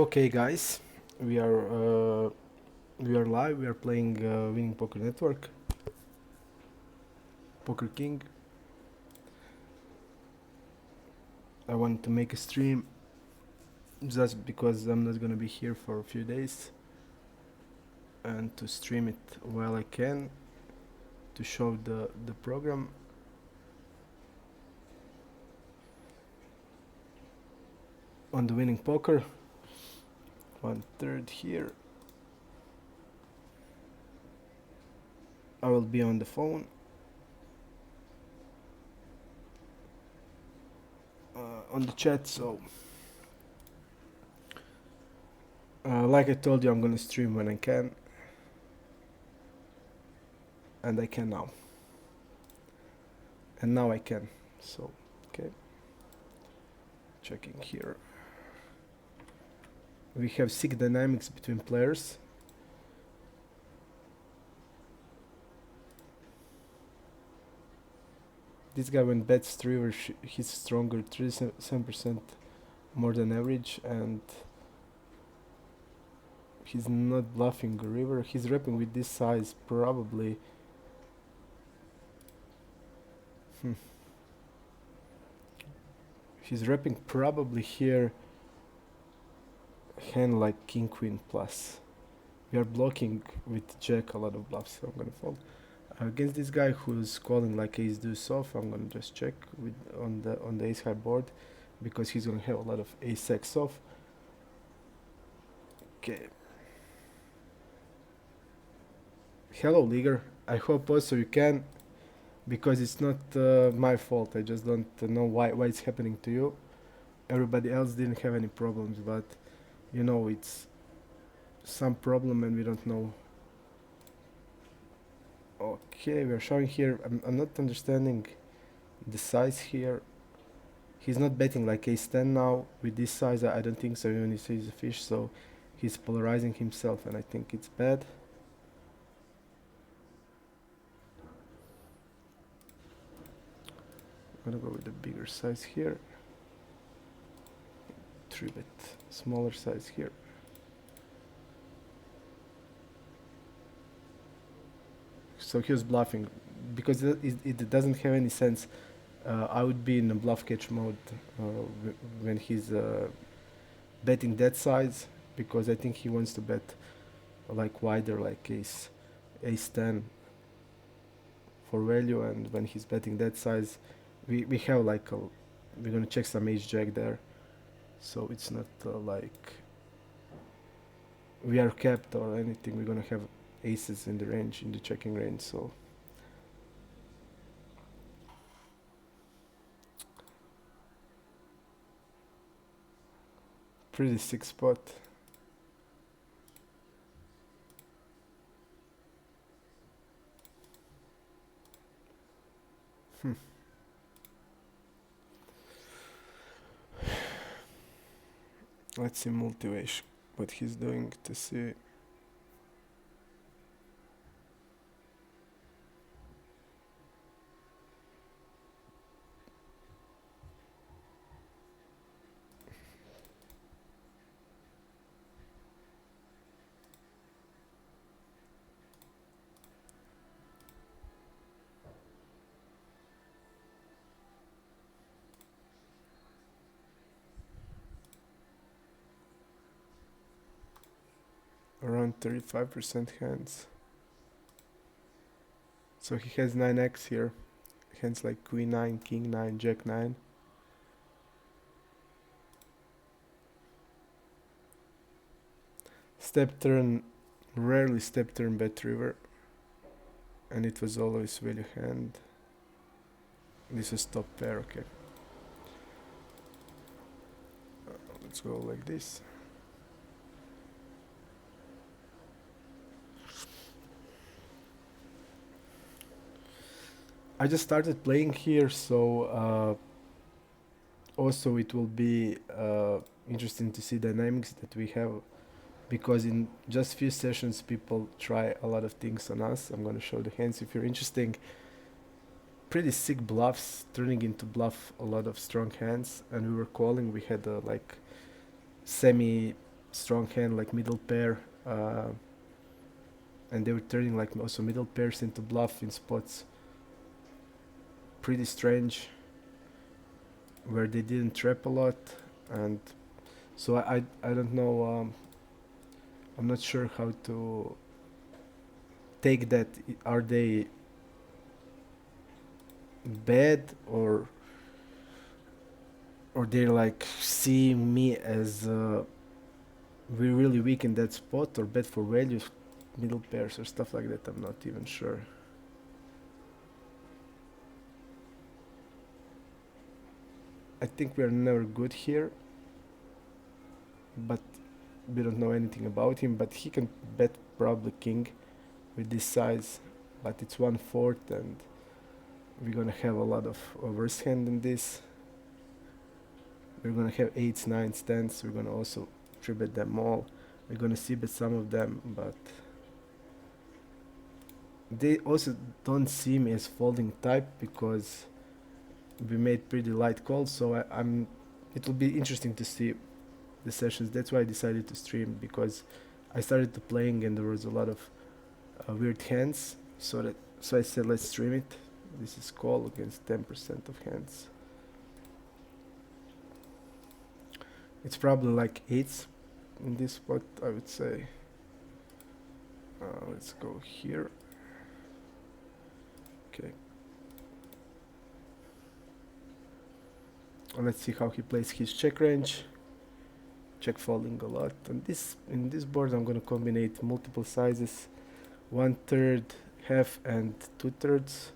Okay, guys, we are uh, we are live. We are playing Winning Poker Network, Poker King. I want to make a stream just because I'm not gonna be here for a few days, and to stream it while I can to show the program. On the Winning Poker, 1/3 here. I will be on the phone. On the chat, so like I told you, I'm gonna stream when I can, and I can now, and now I can. So, okay, checking here. We have 6 dynamics between players. This guy when bets 3 he's stronger, 37% more than average, and he's not bluffing a river. He's repping with this size probably. He's repping probably here hand like king queen plus. We are blocking with jack a lot of bluffs, so I'm gonna fold. Against this guy who's calling like ace deuce off, I'm gonna just check with on the ace high board because he's gonna have a lot of ace x off. Okay. Hello, Leaguer. I hope also you can, because it's not my fault. I just don't know why it's happening to you. Everybody else didn't have any problems, but you know it's some problem and we don't know. Okay, we're showing here. I'm not understanding the size here. He's not betting like ace 10 now. With this size, I don't think so. Even if he's a fish, so he's polarizing himself, and I think it's bad. I'm gonna go with the bigger size here. 3-bet, smaller size here. So he was bluffing because it doesn't have any sense. I would be in a bluff catch mode when he's betting that size, because I think he wants to bet like wider, like ace 10 for value, and when he's betting that size, we have like we're gonna check some ace jack there, so it's not like we are capped or anything. We're gonna have aces in the range, in the checking range, so pretty sick spot. Let's see multi-way what he's doing to see. Around 35% hands. So he has 9x here. Hands like queen 9, king 9, jack 9. Step turn, rarely step turn bet river. And it was always value hand. This is top pair, okay. Let's go like this. I just started playing here, so also it will be interesting to see dynamics that we have, because in just few sessions people try a lot of things on us. I'm gonna show the hands if you're interested. Pretty sick bluffs turning into bluff a lot of strong hands, and we were calling. We had like semi strong hand like middle pair, and they were turning like also middle pairs into bluff in spots pretty strange, where they didn't trap a lot. And so I don't know, I'm not sure how to take that. Are they bad, or they're like see me as we're really weak in that spot, or bet for value middle pairs or stuff like that. I'm not even sure. I think we're never good here, but we don't know anything about him. But he can bet probably king with this size, but it's 1/4, and we're gonna have a lot of worse hand in this. We're gonna have 8s, 9s, 10s. We're gonna also 3-bet them all. We're gonna c-bet some of them, but they also don't see me as folding type because we made pretty light calls. So I'm. It will be interesting to see the sessions. That's why I decided to stream, because I started to playing and there was a lot of weird hands. So I said let's stream it. This is call against 10% of hands. It's probably like 8s in this spot, I would say. Let's go here. Okay. And let's see how he plays his check range. Check folding a lot. And in this board I'm gonna combine multiple sizes, 1/3, half, and 2/3.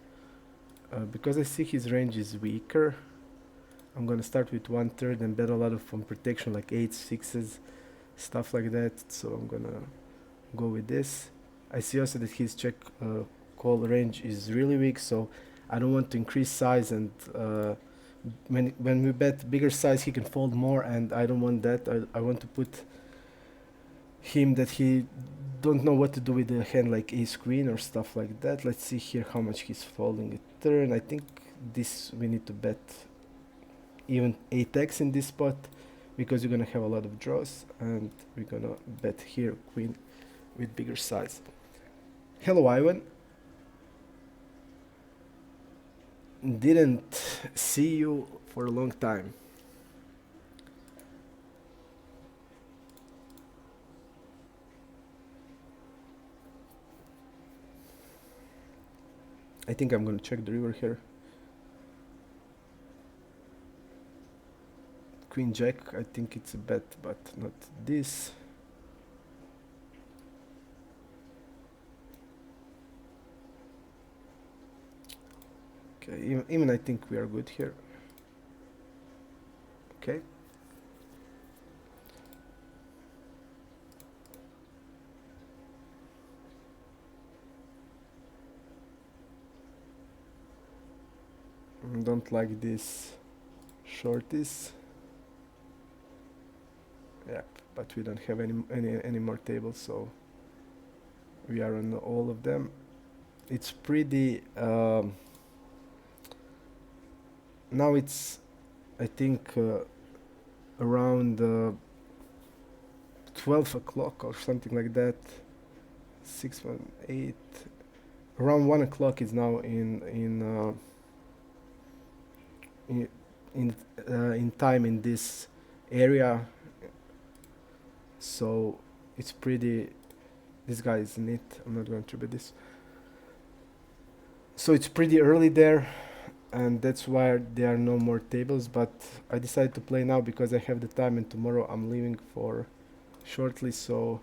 Because I see his range is weaker, I'm gonna start with 1/3 and bet a lot of from protection, like 8s, 6s, stuff like that. So I'm gonna go with this. I see also that his check call range is really weak, so I don't want to increase size, and when we bet bigger size he can fold more, and I don't want that. I want to put him that he don't know what to do with a hand like ace queen or stuff like that. Let's see here how much he's folding a turn. I think this we need to bet even 8x in this spot, because you're gonna have a lot of draws, and we're gonna bet here queen with bigger size. Hello Ivan. Didn't see you for a long time. I think I'm gonna check the river here. Queen jack, I think it's a bet, but not this. Okay, even I think we are good here. Okay. Don't like this shorties. Yeah, but we don't have any more tables, so we are on all of them. It's pretty. Now it's, I think, around 12 o'clock or something like that. 6, 1, 8. Around 1 o'clock is now in time in this area. So it's pretty. This guy is in it. I'm not going to bet this. So it's pretty early there, and that's why there are no more tables. But I decided to play now because I have the time, and tomorrow I'm leaving for shortly, so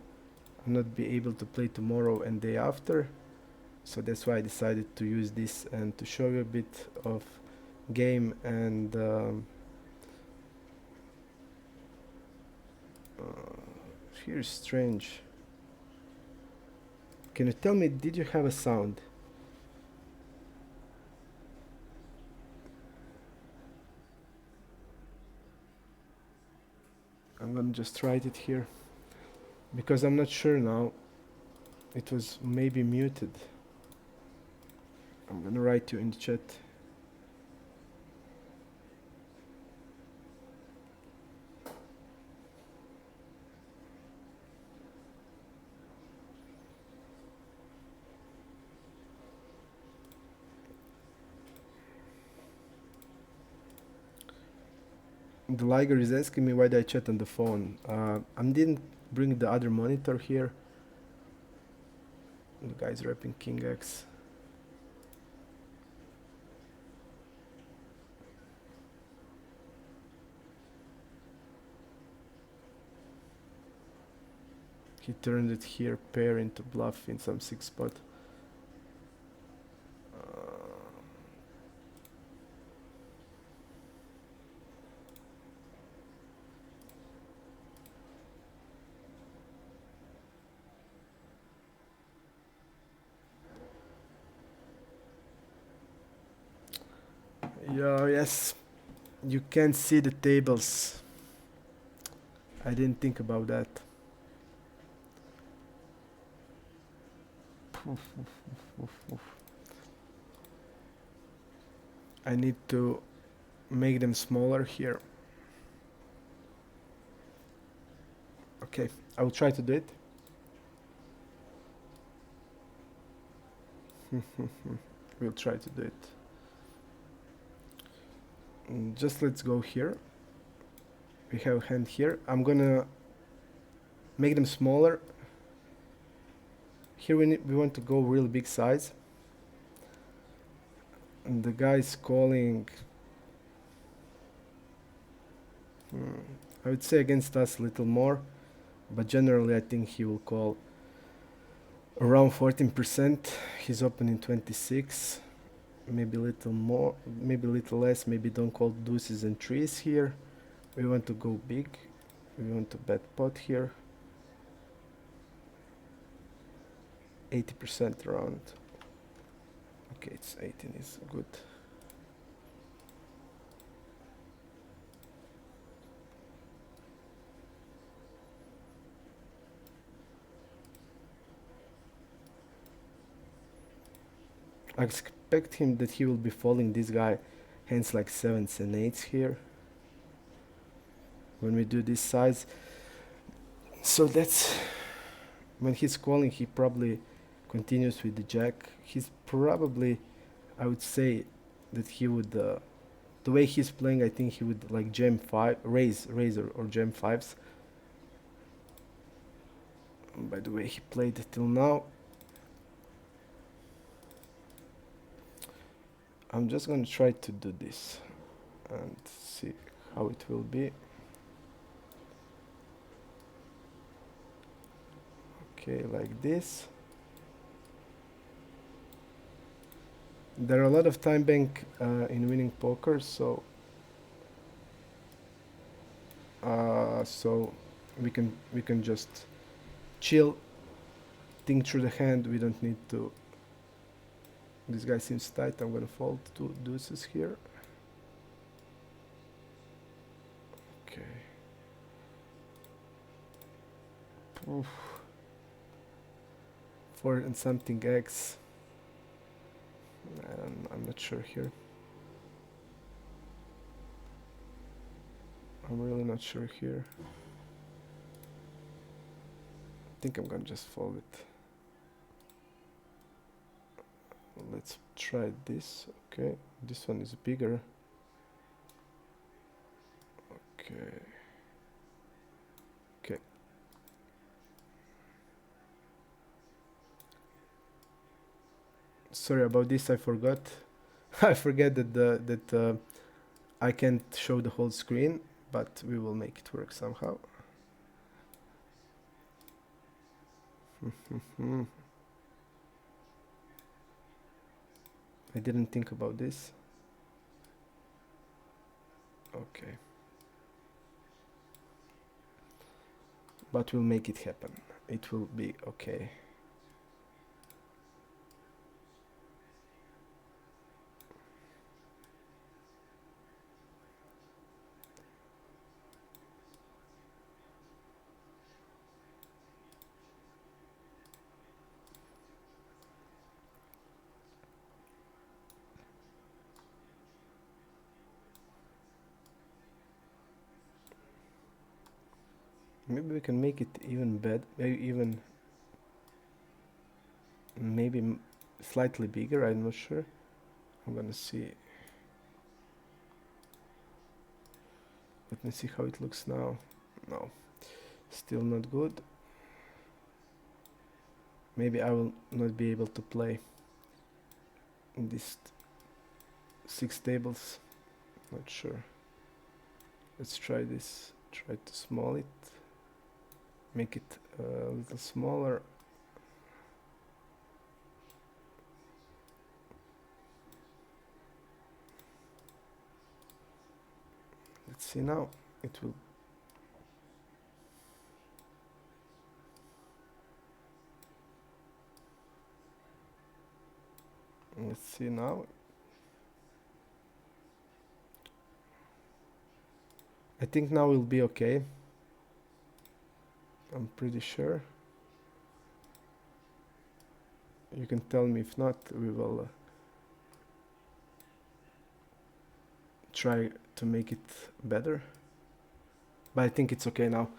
I'll not be able to play tomorrow and day after. So that's why I decided to use this and to show you a bit of game. And here's strange. Can you tell me, did you have a sound? I'm gonna just write it here, because I'm not sure now. It was maybe muted. I'm gonna write you in the chat. The Liger is asking me why did I chat on the phone. I didn't bring the other monitor here. The guy's repping King X. He turned it here, pair into bluff in some 6 spot. Yes, you can see the tables. I didn't think about that. I need to make them smaller here. Okay, I will try to do it. We'll try to do it. Just let's go here. We have a hand here. I'm gonna make them smaller. Here we want to go real big size. And the guy's calling. I would say against us a little more, but generally I think he will call around 14%. He's opening 26. Maybe a little more, maybe a little less. Maybe don't call deuces and threes here. We want to go big. We want to bet pot here. 80% around. Okay, it's 18 is good. I expect him that he will be folding this guy hands like 7s and 8s here when we do this size. So that's when he's calling, he probably continues with the jack. He's probably, I would say that he would, the way he's playing, I think he would like jam 5, raise or jam 5s. By the way he played till now. I'm just going to try to do this and see how it will be. Okay, like this. There are a lot of time bank in winning poker, so we can just chill, think through the hand. We don't need to. This guy seems tight. I'm gonna fold 2 deuces here. Okay. Oof. 4 and something X. I'm not sure here. I'm really not sure here. I think I'm gonna just fold it. Let's try this. Okay, this one is bigger. Okay. Okay. Sorry about this. I forgot. I forget that I can't show the whole screen, but we will make it work somehow. I didn't think about this. Okay. But we'll make it happen. It will be okay. Maybe we can make it even better, maybe slightly bigger. I'm not sure. I'm gonna see. Let me see how it looks now. No, still not good. Maybe I will not be able to play in these 6 tables. Not sure. Let's try this. Try to small it. Make it a little smaller. Let's see now. It will. Let's see now. I think now will be okay. I'm pretty sure. You can tell me if not, we will try to make it better. But I think it's okay now.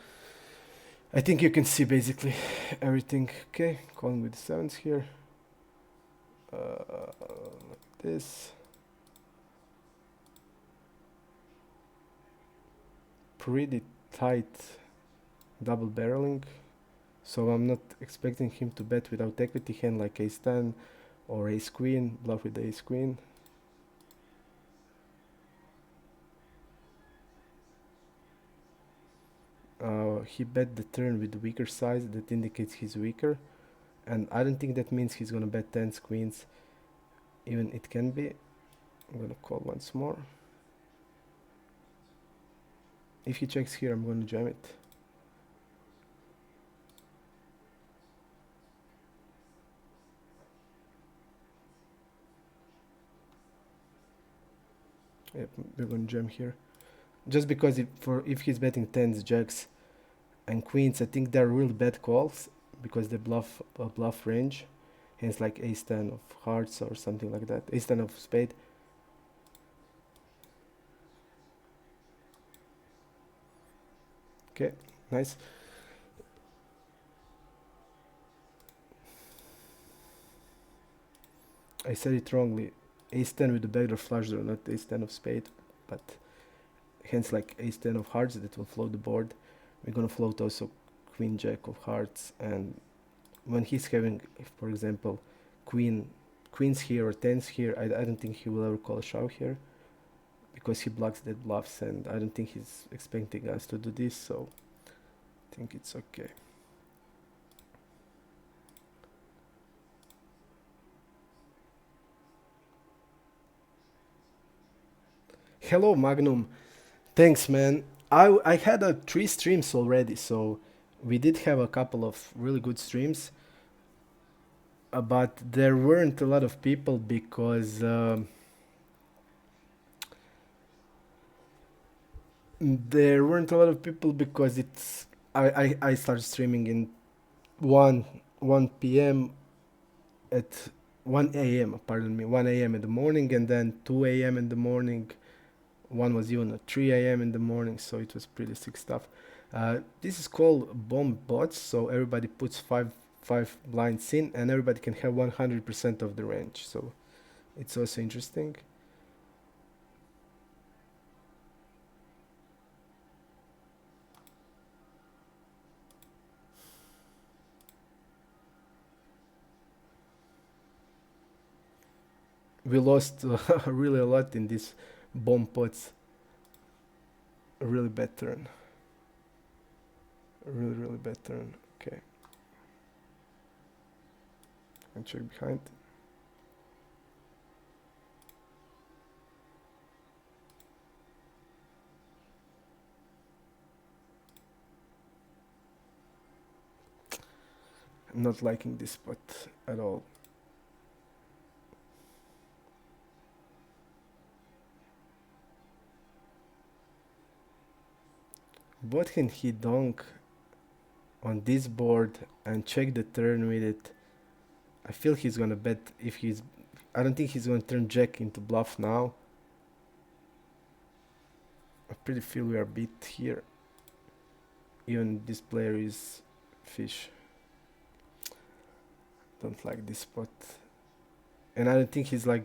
I think you can see basically everything. Okay, calling with the 7s here. Like this. Pretty tight double barreling, so I'm not expecting him to bet without equity hand like ace-10 or ace-queen, bluff with ace-queen. He bet the turn with the weaker size, that indicates he's weaker, and I don't think that means he's gonna bet 10s, queens, even it can be. I'm gonna call once more. If he checks here, I'm gonna jam it. Yep, we're gonna jam here. Just because if he's betting 10s, jacks, and queens, I think they're real bad calls because they bluff range. Hence like ace-10 of hearts or something like that. Ace-10 of spade. Okay, nice. I said it wrongly. Ace-10 with the backdoor flush draw, not ace-10 of spade, but hence like ace-10 of hearts that will float the board. We're gonna float also queen-jack of hearts, and when he's having, for example, queens here or 10s here, I don't think he will ever call a shove here because he blocks that bluffs, and I don't think he's expecting us to do this, so I think it's okay. Hello Magnum, thanks man. I had 3 streams already, so we did have a couple of really good streams, but there weren't a lot of people because it's I started streaming in 1 p.m. at 1 a.m. pardon me, 1 a.m. in the morning, and then 2 a.m. in the morning. One was even at 3 a.m. in the morning, so it was pretty sick stuff. This is called bomb bots, so everybody puts five blinds in, and everybody can have 100% of the range. So it's also interesting. We lost really a lot in these bomb pots. A really bad turn. A really bad turn. Okay. And check behind. I'm not liking this spot at all. What can he donk on this board and check the turn with it? I feel he's gonna bet if he's... I don't think he's gonna turn jack into bluff now. I pretty feel we are beat here. Even this player is fish. Don't like this spot. And I don't think he's like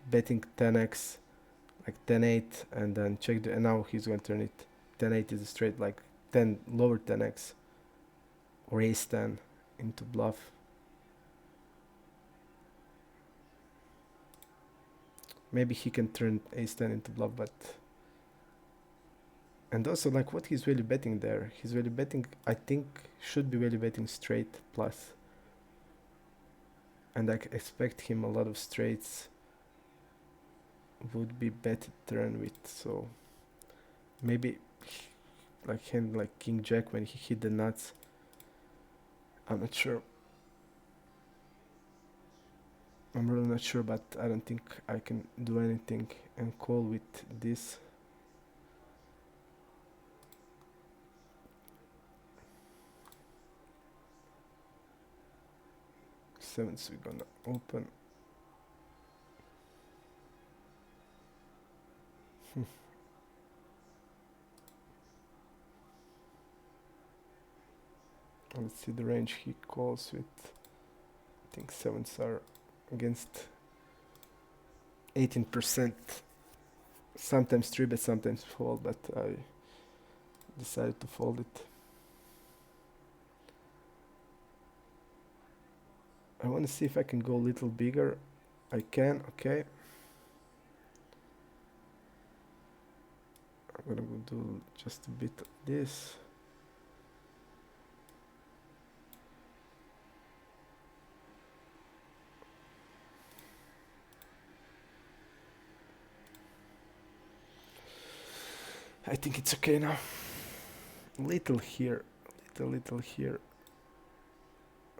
betting 10x like 10-8 and then check and now he's going to turn it 10-8 is a straight, like 10 lower 10x or ace 10 into bluff. Maybe he can turn ace 10 into bluff, but and also like what he's really betting there, he's really betting, I think should be really betting straight plus, and I expect him a lot of straights would be betted turn with, so maybe like hand like king jack when he hit the nuts. I'm not sure. I'm really not sure, but I don't think I can do anything and call with this. Sevens, we're gonna open. Let's see the range he calls with. I think sevens are against 18%. Sometimes 3-bet, sometimes fold, but I decided to fold it. I want to see if I can go a little bigger. I can, okay. I'm gonna go do just a bit of this. I think it's okay now. Little here, little here,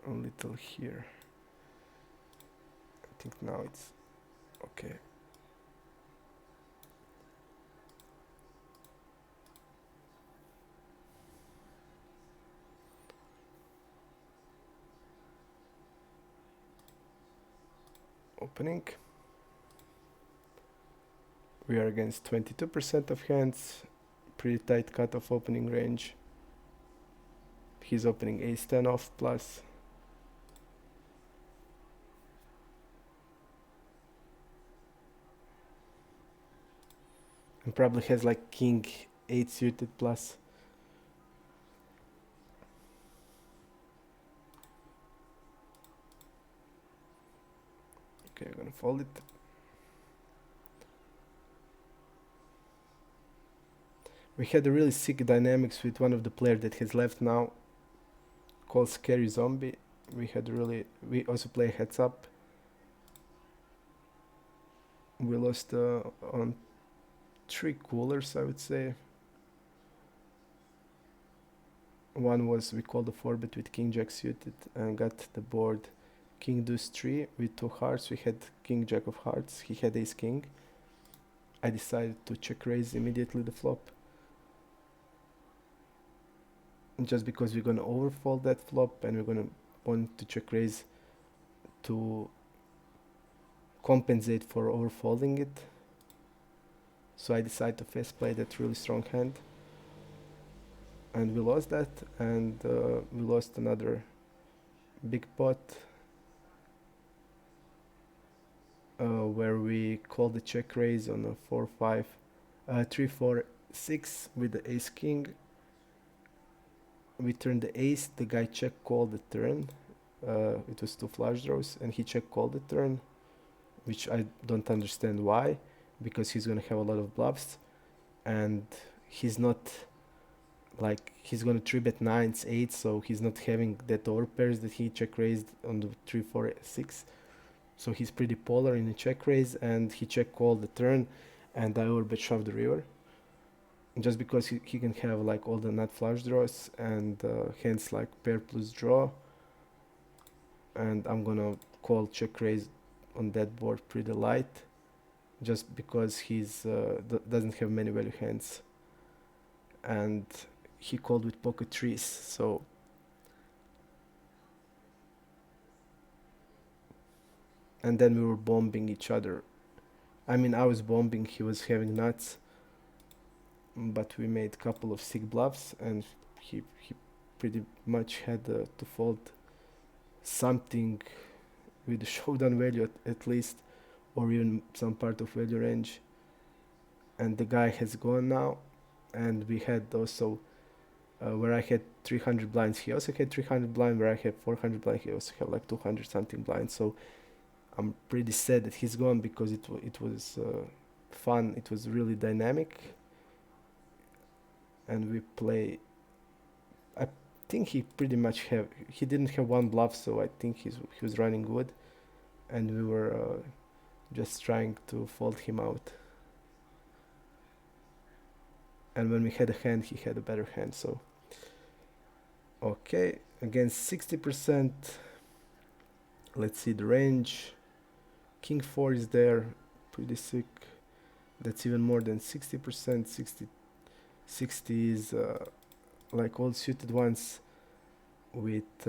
a little here. I think now it's okay. Opening. We are against 22% of hands. Pretty tight cutoff opening range. He's opening ace 10 off plus. And probably has like king 8 suited plus. Okay, I'm gonna fold it. We had a really sick dynamics with one of the players that has left now, called Scary Zombie. We also play heads up. We lost on 3 coolers, I would say. One was we called a 4-bet with king jack suited and got the board king deuce 3 with 2 hearts. We had king jack of hearts, he had ace king. I decided to check raise immediately the flop, just because we're gonna overfold that flop and we're gonna want to check raise to compensate for overfolding it. So I decided to fast play that really strong hand, and we lost that, and we lost another big pot where we called the check raise on a 4-5 3-4-6 with the ace king. We turned the ace, the guy check called the turn. It was 2 flush draws and he check called the turn, which I don't understand why, because he's gonna have a lot of bluffs and he's not like, he's gonna 3-bet 9s 8s, so he's not having that overpairs that he check raised on the 3-4-6. So he's pretty polar in the check raise, and he check called the turn and I overbet shove the river, just because he can have like all the nut flush draws and hands like pair plus draw, and I'm gonna call check raise on that board pretty light, just because he's doesn't have many value hands, and he called with pocket trees. So and then we were bombing each other. I mean, I was bombing, he was having nuts, but we made a couple of sick bluffs and he pretty much had to fold something with the showdown value at least, or even some part of value range. and the guy has gone now, and we had also where I had 300 blinds, he also had 300 blind. Where I had 400 blind, he also had like 200 something blind. So I'm pretty sad that he's gone, because it was fun. It was really dynamic, and we play. I think he pretty much he didn't have one bluff, so I think he was running good, and we were just trying to fold him out. And when we had a hand, he had a better hand. So okay, against 60%. Let's see the range. King 4 is there, pretty sick. That's even more than 60%. 60 is like all suited ones with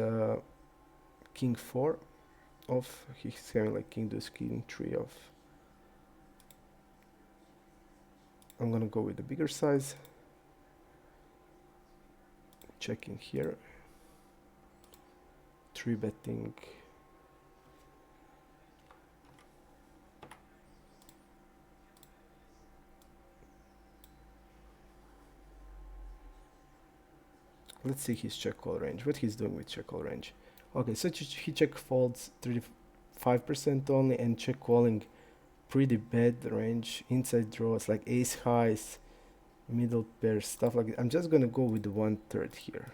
King 4 off. He's having like King Deuce, King 3 off. I'm gonna go with the bigger size. Checking here. 3 betting. Let's see his check call range. What he's doing with check call range. Okay, so he check folds 35% only, and check calling pretty bad range. Inside draws like ace highs, middle pairs, stuff like that. I'm just gonna go with the 1/3 here.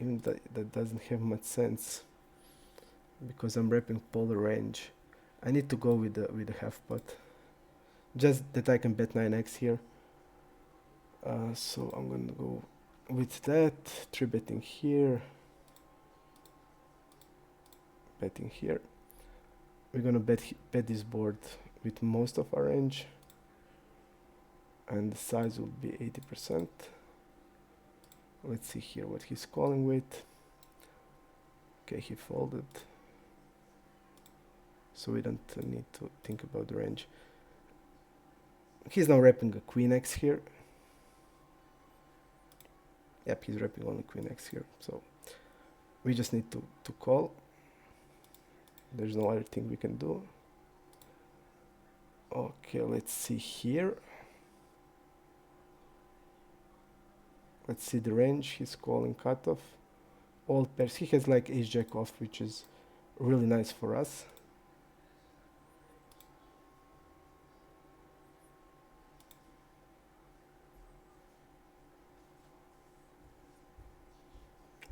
Even that doesn't have much sense, because I'm repping polar range. I need to go with the half pot, just that I can bet 9x here. So I'm gonna go with that. 3 betting here, betting here. We're gonna bet this board with most of our range, and the size will be 80%. Let's see here what he's calling with. Okay, he folded, so we don't need to think about the range. He's now repping a queen x here. Yep, he's repping only queen x here, so we just need to call. There's no other thing we can do. Okay, let's see here. Let's see the range. He's calling cutoff. All pairs. He has like ace jack off, which is really nice for us.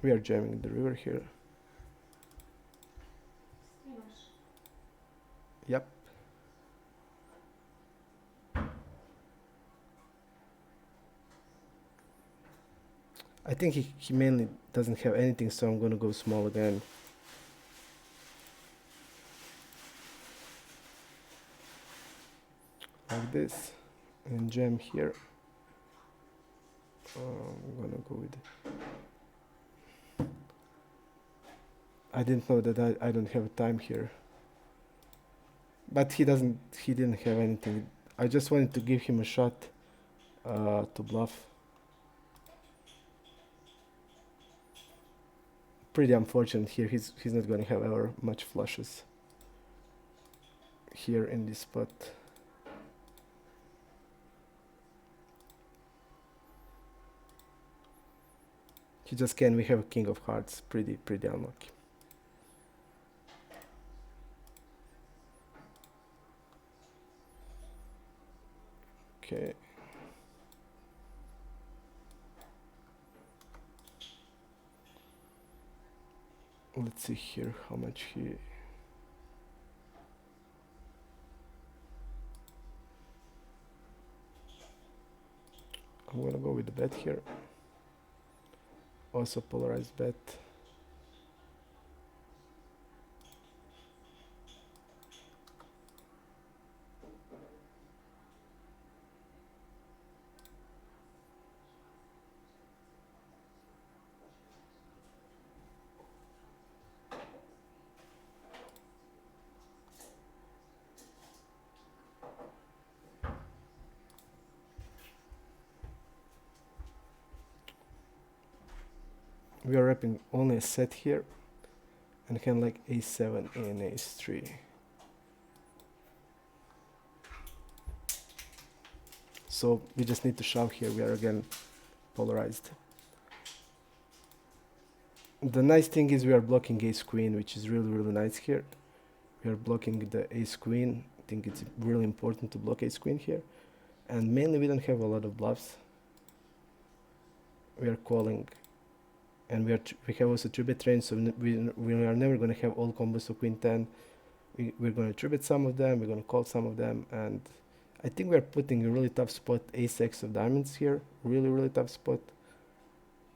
We are jamming the river here. Yep. I think he mainly doesn't have anything, so I'm gonna go small again. Like this, and jam here. I'm gonna go with. I didn't know that I don't have time here. But he didn't have anything. I just wanted to give him a shot to bluff. Pretty unfortunate here. He's not going to have ever much flushes here in this spot. He just can. We have a king of hearts. Pretty unlucky. Okay. Let's see here how much he. I'm gonna go with the bet here. Also polarized bet. We are wrapping only a set here, and can like a7 and ace3. so we just need to shove here. We are again polarized. The nice thing is we are blocking ace queen, which is really, really nice here. We are blocking the ace queen. I think it's really important to block ace queen here. And mainly we don't have a lot of bluffs. We are calling, and we have also 3-bet range, so we are never going to have all combos of queen 10. We're going to 3-bet some of them, we're going to call some of them, and I think we're putting a really tough spot, ace x of diamonds here, really, really tough spot.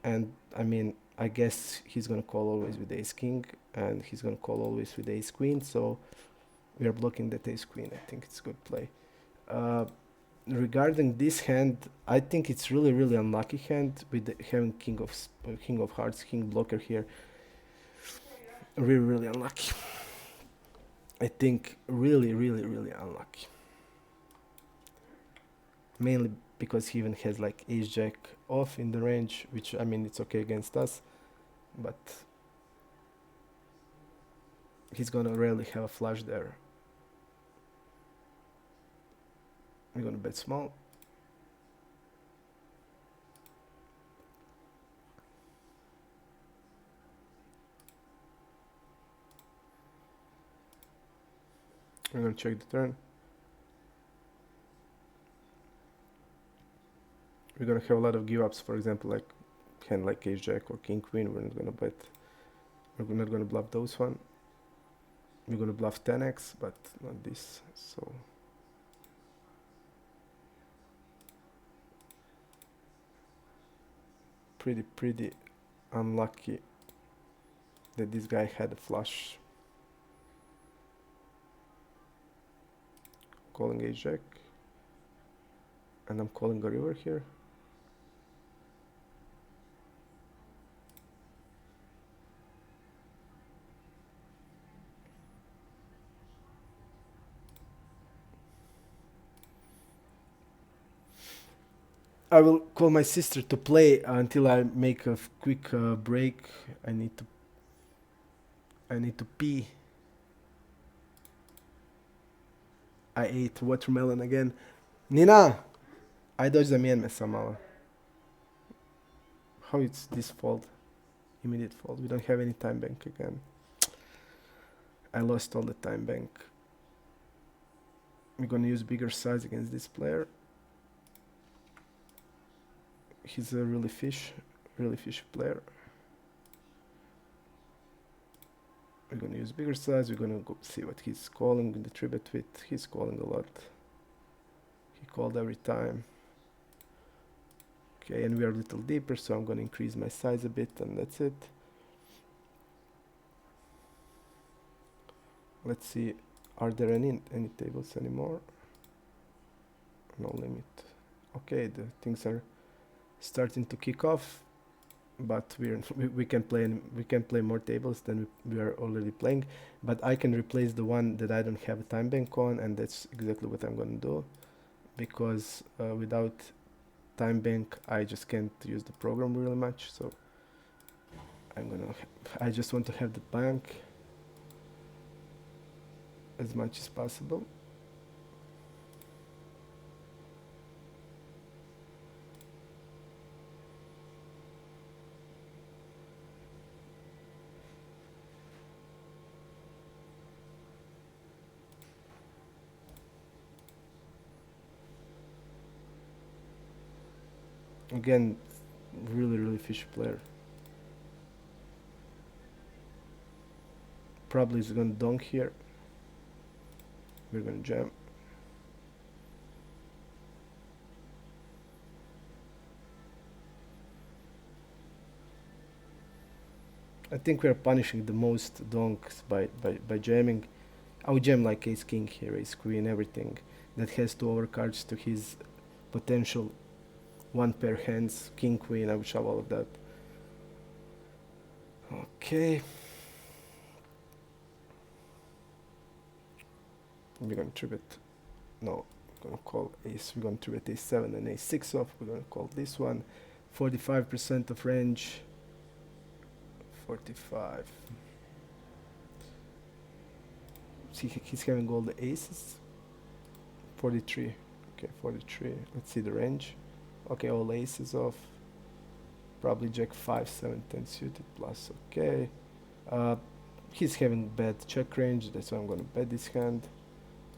And I mean, I guess he's going to call always with ace king, and he's going to call always with ace queen, so we are blocking that ace queen. I think it's a good play. Regarding this hand, I think it's really, really unlucky hand with having king of hearts, king blocker here. Really, really unlucky. I think really, really, really unlucky. Mainly because he even has like ace jack off in the range, which I mean it's okay against us, but he's gonna rarely have a flush there. We're gonna bet small. We're gonna check the turn. We're gonna have a lot of give ups, for example, like hand like ace jack or king queen. We're not gonna bet. We're not gonna bluff those one. We're gonna bluff 10x, but not this. So pretty unlucky that this guy had a flush. Calling ace jack, and I'm calling a river here. I will call my sister to play until I make a quick break. I need to pee. I ate watermelon again. Nina! Ai dois da minha somehow. How it's this fold? Immediate fold. We don't have any time bank again. I lost all the time bank. We're gonna use bigger size against this player. He's a really fishy player. We're gonna use bigger size. We're gonna go see what he's calling in the 3-bet with. He's calling a lot. He called every time. Okay, and we are a little deeper, so I'm gonna increase my size a bit, and that's it. Let's see, are there any tables anymore? No limit. Okay, the things are starting to kick off, but we can play more tables than we are already playing. But I can replace the one that I don't have a time bank on, and that's exactly what I'm gonna do, because without time bank I just can't use the program really much. So I just want to have the bank as much as possible. Again, really fishy player. Probably is gonna donk here. We're gonna jam. I think we are punishing the most donks by jamming. I would jam like ace king here, ace queen, everything that has 2 overcards to his potential 1 pair hands, king queen. I would shove all of that. Okay. We're gonna 3-bet. No, we're gonna call ace. We're gonna 3-bet ace7 and ace6 off. We're gonna call this one. 45% of range. 45. See, he's having all the aces. 43. Okay, 43. Let's see the range. Okay, all aces off. Probably jack 5, 7, 10 suited plus. Okay. He's having bad check range, that's why I'm gonna bet this hand.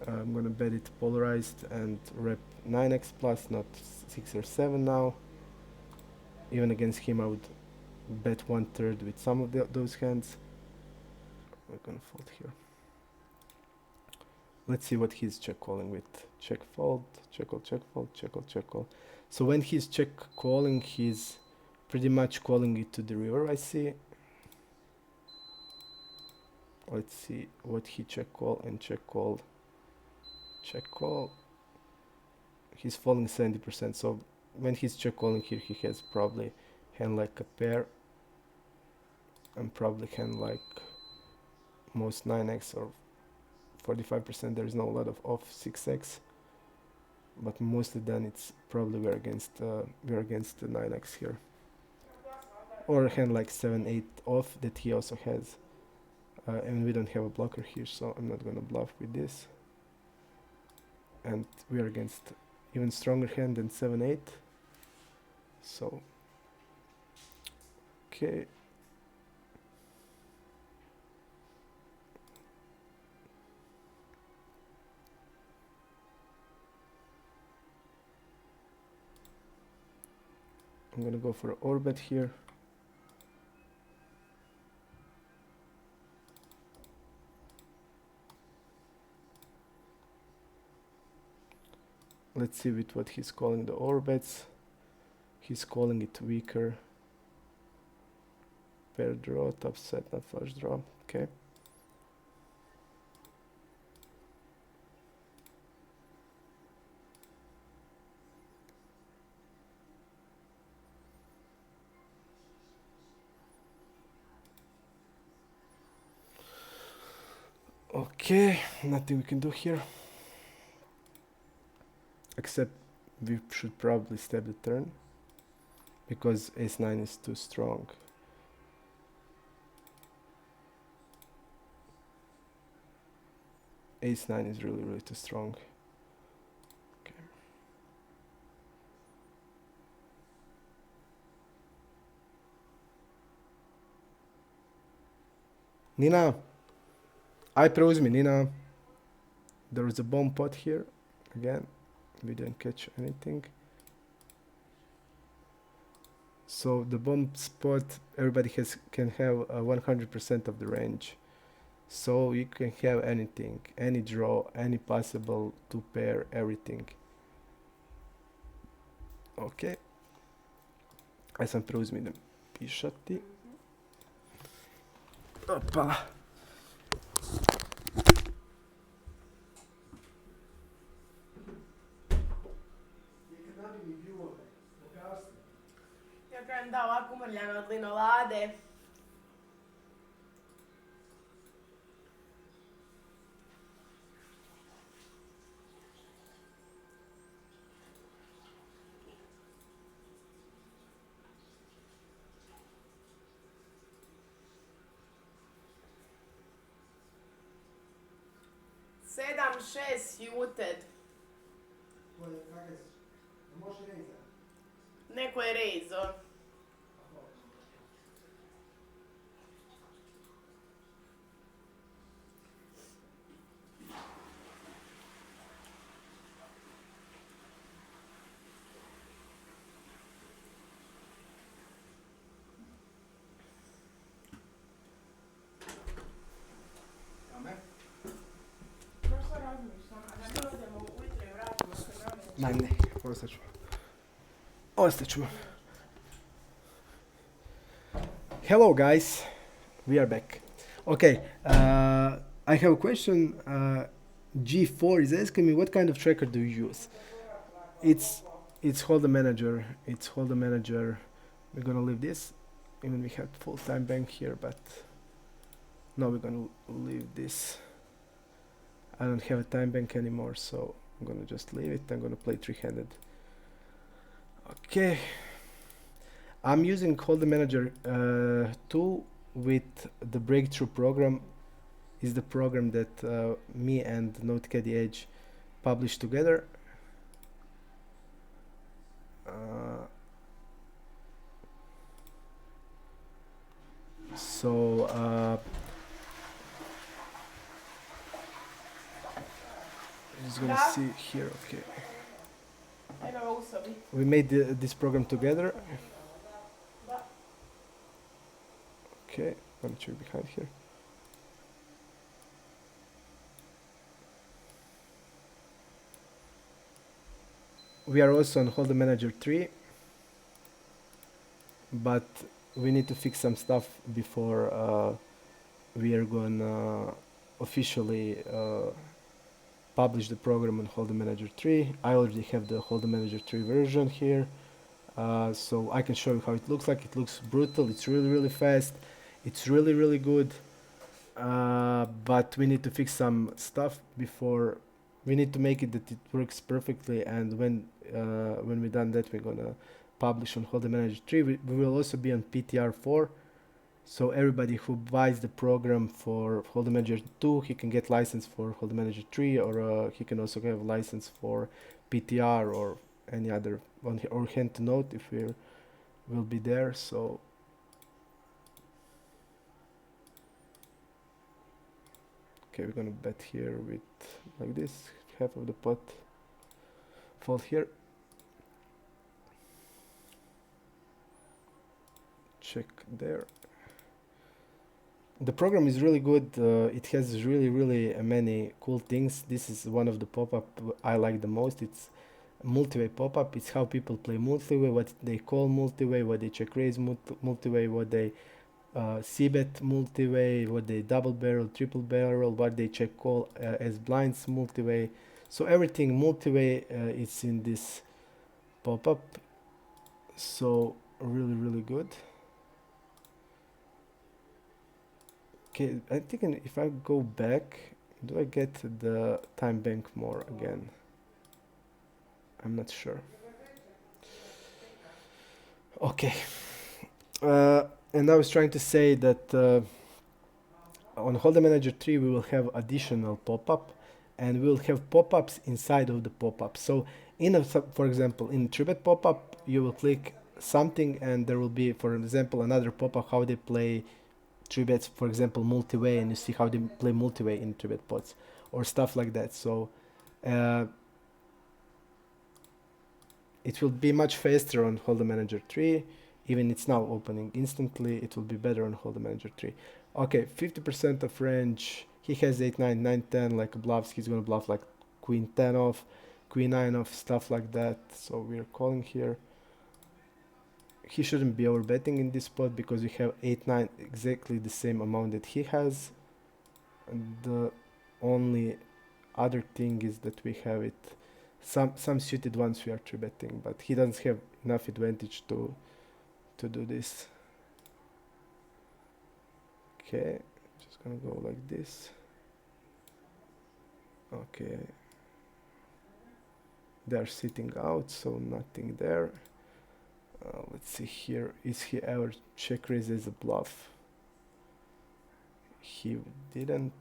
I'm gonna bet it polarized and rep 9x plus, not 6 or 7 now. Even against him, I would bet 1/3 with some of those hands. We're gonna fold here. Let's see what he's check calling with. Check fold, check call, check fold, check call, check call. So when he's check calling, he's pretty much calling it to the river, I see. Let's see what he check call and check call. Check call. He's falling 70%. So when he's check calling here, he has probably hand like a pair and probably hand like most 9x or 45%. There is no lot of off 6x, but mostly then it's probably we're against the 9x here, or a hand like 7-8 off that he also has. And we don't have a blocker here, so I'm not gonna bluff with this. And we are against even stronger hand than 7-8. So, okay. I'm gonna go for an orbit here. Let's see with what he's calling the orbits. He's calling it weaker. Pair draw, top set, not flush draw. Okay. Okay, nothing we can do here. Except we should probably step the turn, because ace-9 is too strong. Ace-9 is really too strong. Okay. Nina! Aj preuzmi, Nina! There is a bomb pot here, again. We didn't catch anything. So the bomb spot, everybody can have 100% of the range. So you can have anything, any draw, any possible two pair, everything. Ok. Aj sam preuzmi idem pišati. Opa. Ja kažem da, ovako umrljana od linolade. Sedam, šest, suited. Neko je rezo. Ma ne, ostat ćemo. Hello guys, we are back. Okay, I have a question. G4 is asking me what kind of tracker do you use? It's hold the manager. It's hold the manager. We're gonna leave this. Even we had full time bank here, but no, we're gonna leave this. I don't have a time bank anymore, so I'm gonna just leave it. I'm gonna play three-handed. Okay. I'm using Hold the Manager 2 with the Breakthrough program. Is the program that me and NoteCAD Edge published together. So just gonna Da. see here. Okay, NL8. we made this program together. Da. Okay, gonna check behind here. We are also on Holder Manager 3, but we need to fix some stuff before we are gonna officially publish the program on Holder Manager 3. I already have the Holder Manager 3 version here, so I can show you how it looks like. It looks brutal, it's really fast, it's really good, but we need to fix some stuff before. We need to make it that it works perfectly, and when we done that, we're gonna publish on Holder Manager 3. We will also be on PTR 4, so everybody who buys the program for Holder Manager 2, he can get license for Holder Manager 3, or he can also have license for PTR or any other one, or hand to note if we will be there. So okay, we're gonna bet here with like this, half of the pot fold here. Check there. The program is really good. It has really many cool things. This is one of the pop-up I like the most. It's multi-way pop-up. It's how people play multi-way, what they call multi-way, what they check raise multi-way, what they c-bet multi-way, what they double barrel, triple barrel, what they check call as blinds multi-way. So everything multi-way is in this pop-up. So really good. Okay, I think if I go back, do I get the time bank more again? I'm not sure. Okay. And I was trying to say that on Holder Manager 3 we will have additional pop-up, and we will have pop-ups inside of the pop-up. So for example, in 3-bet pop-up, you will click something and there will be, for example, another pop-up how they play 3-bets, for example, multi-way, and you see how they play multi-way in 3-bet pots or stuff like that. So it will be much faster on Holder Manager 3. Even it's now opening instantly, it will be better on Holder Manager 3. Okay, 50% of range. He has 8, 9, 9, 10 like bluffs. He's gonna bluff like Queen 10 off, Queen 9 off, stuff like that. So we're calling here. He shouldn't be overbetting in this spot because we have 8, 9, exactly the same amount that he has. And the only other thing is that we have it, some suited ones we are 3-betting, but he doesn't have enough advantage to do this. Okay, just gonna go like this. Okay, they're sitting out, so nothing there. Let's see here, is he ever check raise as a bluff? He didn't.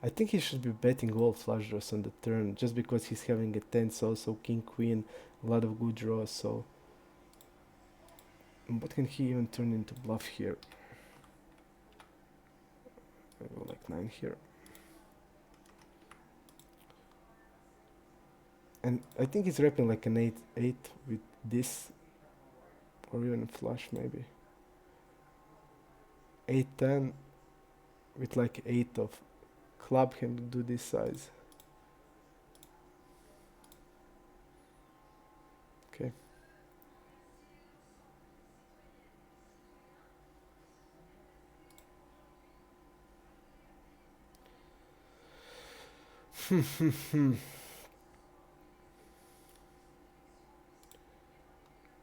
I think he should be betting all flush draws on the turn, just because he's having a 10, so king, queen, a lot of good draws, so. What can he even turn into bluff here? I go like 9 here. And I think he's wrapping like an 8 with this, or even a flush maybe. 8-10 with like 8 of club can do this size. Okay.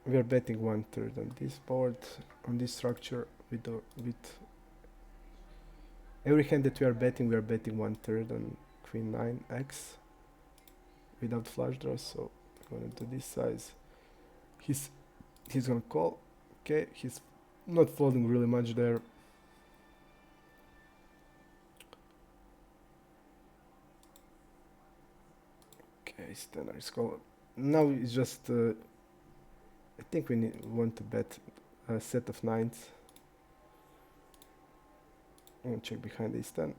We are betting 1/3 on this board, on this structure with every hand that we are betting 1/3 on Queen 9x without flush draws. So I'm gonna do this size. He's gonna call. Okay, he's not folding really much there. Okay, standard is call. Now it's just I think we want to bet a set of nines. I'm gonna check behind ace 10.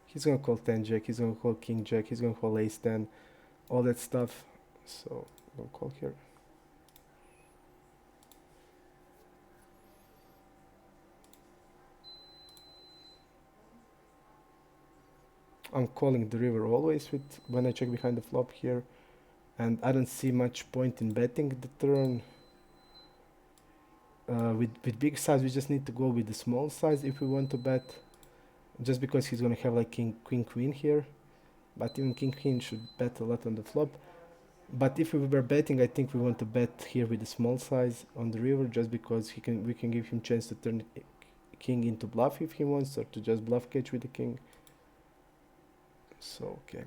He's gonna call 10 jack, he's gonna call king jack, he's gonna call ace 10, all that stuff. So I'm gonna call here. I'm calling the river always with when I check behind the flop here, and I don't see much point in betting the turn. With big size, we just need to go with the small size if we want to bet, just because he's gonna have like king, queen, queen here, but even king, queen should bet a lot on the flop. But if we were betting, I think we want to bet here with the small size on the river, just because we can give him chance to turn king into bluff if he wants, or to just bluff catch with the king. So okay.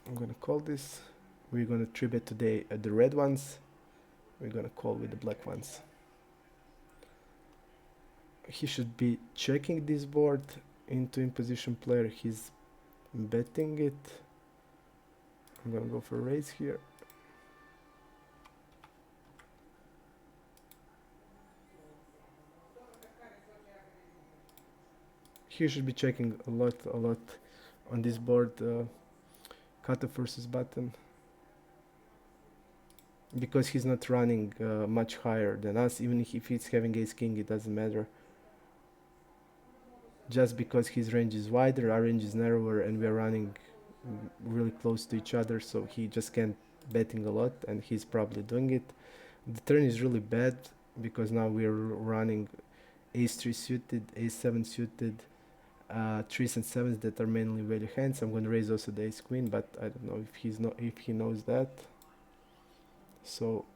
I'm gonna call this. We're gonna 3-bet today at the red ones. We're gonna call with the black ones. He should be checking this board into imposition player. He's betting it. I'm gonna go for a raise here. He should be checking a lot on this board, cutoff versus button, because he's not running much higher than us. Even if he's having ace king, it doesn't matter, just because his range is wider, our range is narrower, and we're running really close to each other, so he just can't betting a lot, and he's probably doing it. The turn is really bad because now we're running ace 3 suited, ace 7 suited, 3s and 7s that are mainly value hands. I'm going to raise also the ace queen, but I don't know if he knows that. So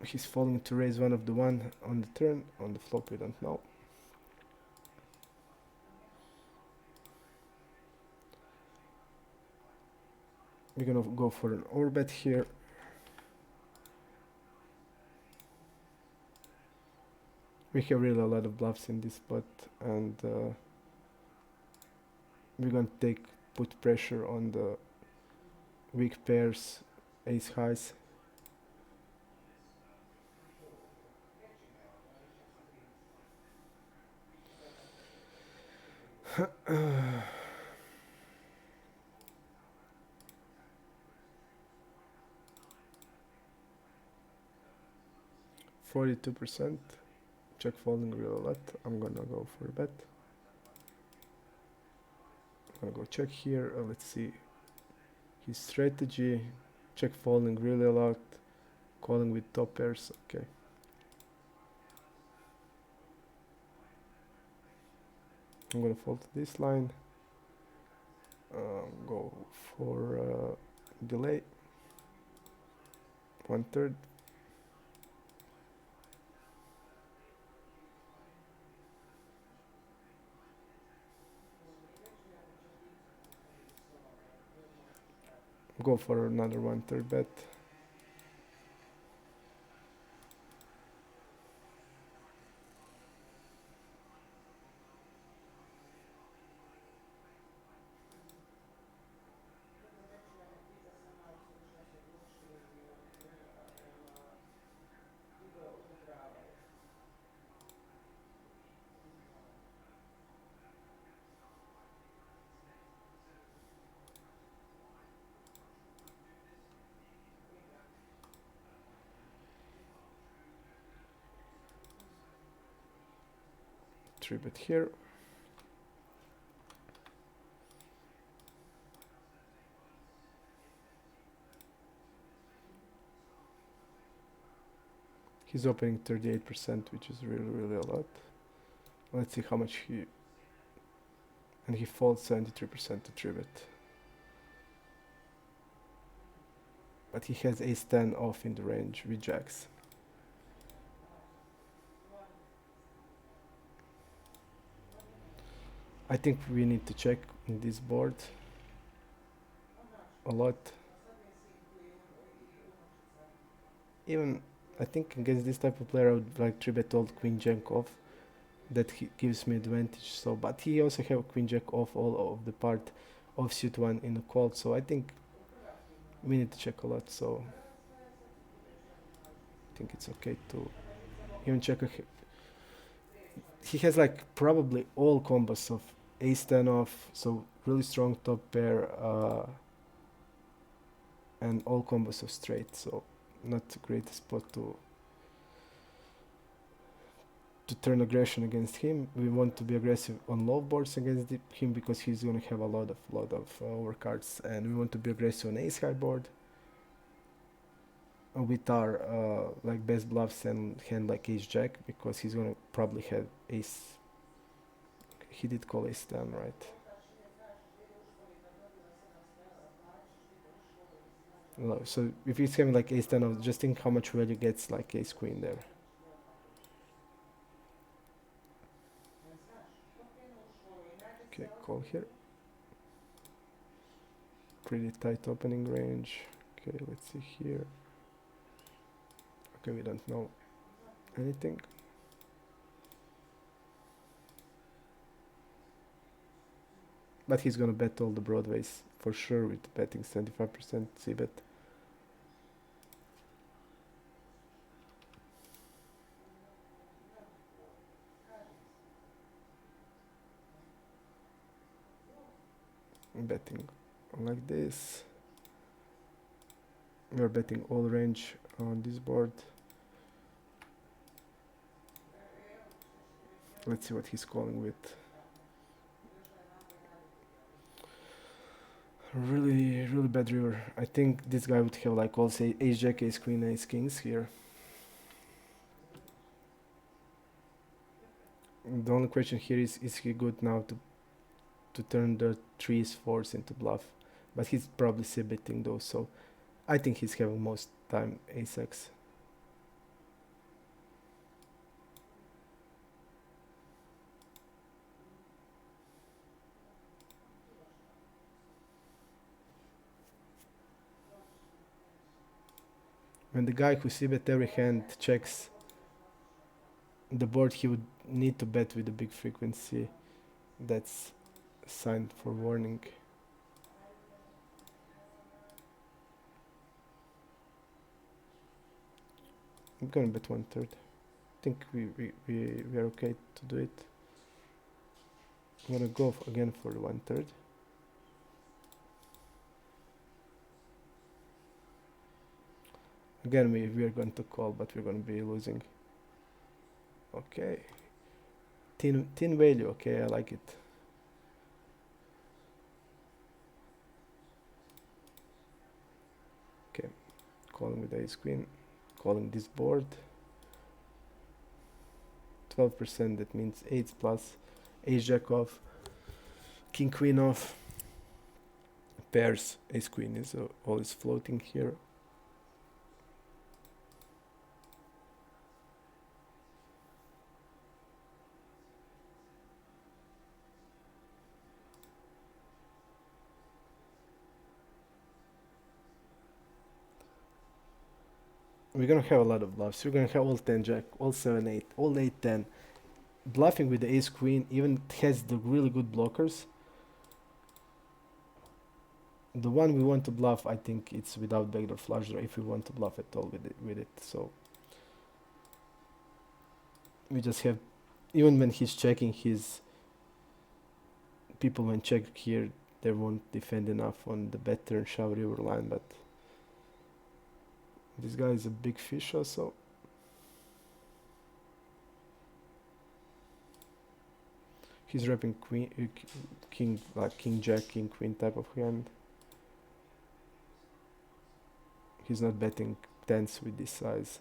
he's falling to raise one of the one on the turn. On the flop, we don't know. We're gonna go for an overbet here. We have really a lot of bluffs in this spot, and we're going to put pressure on the weak pairs, ace highs. uh, 42%. Check folding real a lot. I'm gonna go for a bet. I'm gonna go check here. Let's see his strategy. Check folding really a lot. Calling with top pairs. Okay. I'm gonna fold to this line. Go for delay. 1/3. Go for another 1/3 bet. Three bet here. He's opening 38%, which is really a lot. Let's see how much and he folds 73% to 3-bet. But he has ace 10 off in the range with jacks. I think we need to check in this board a lot. Even I think against this type of player, I would like 3-bet all queen jack off. That he gives me advantage. So, but he also have queen jack off all of the part of suit one in the call. So I think we need to check a lot. So I think it's okay to even check. He has like probably all combos of ace 10 off. So really strong top pair. And all combos of straight. So not a great spot to turn aggression against him. We want to be aggressive on low boards against him because he's gonna have a lot of overcards, and we want to be aggressive on ace high board with our like best bluffs and hand like ace jack because he's gonna probably have ace. He did call ace 10, right? No, so if he's having like ace 10, just think how much value gets like ace queen there. Okay, call here. Pretty tight opening range. Okay, let's see here. Okay, we don't know anything. But he's gonna bet all the broadways for sure with betting 75% c-bet. Betting like this. We're betting all range on this board. Let's see what he's calling with. Really bad river. I think this guy would have like all say ace jack, ace queen, ace kings here. The only question here is he good now to turn the 3s 4s into bluff? But he's probably c-betting those, so I think he's having most time ace x. When the guy who c-bet every hand checks the board, he would need to bet with a big frequency. That's a sign for warning. I'm gonna bet 1/3. I think we are okay to do it. I'm gonna go again for the 1/3. Again, we are going to call, but we're going to be losing. Okay. Thin value. Okay, I like it. Okay, calling with ace queen. Calling this board. 12%, that means 8 plus. Ace jack off. King queen off. Pairs. Ace queen is always floating here. We're gonna have a lot of bluffs. We're gonna have all 10 jack, all 7 8, all 8 10. Bluffing with the ace queen even has the really good blockers. The one we want to bluff, I think it's without backdoor flush draw if we want to bluff at all with it. So we just have, even when he's checking his people when check here, they won't defend enough on the bet turn shove river line, but this guy is a big fish also. He's repping queen, king, like king jack, king queen type of hand. He's not betting tens with this size.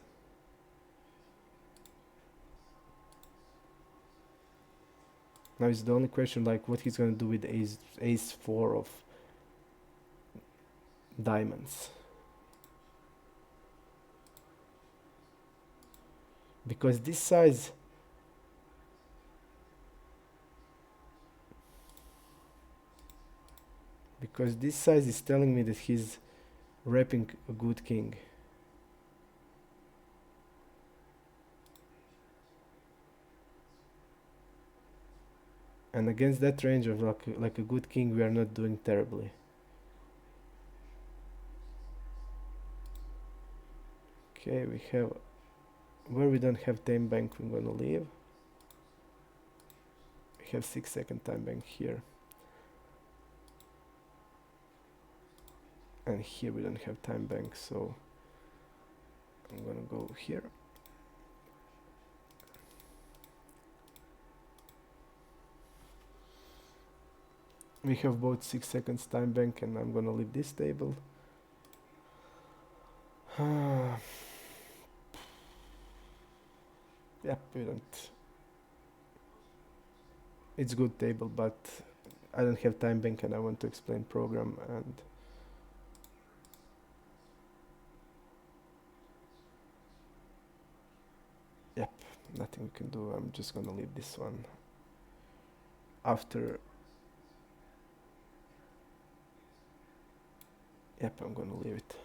Now it's the only question, like what he's gonna do with ace 4 of diamonds. Because this size is telling me that he's repping a good king. And against that range of like a good king, we are not doing terribly. Okay, we have, where we don't have time bank, we're gonna leave. We have 6-second time bank here. And here we don't have time bank, so I'm gonna go here. We have both 6 seconds time bank, and I'm gonna leave this table. Yep, we don't. It's good table, but I don't have time bank and I want to explain program, and yep, nothing we can do. I'm just gonna leave this one. After, yep, I'm gonna leave it.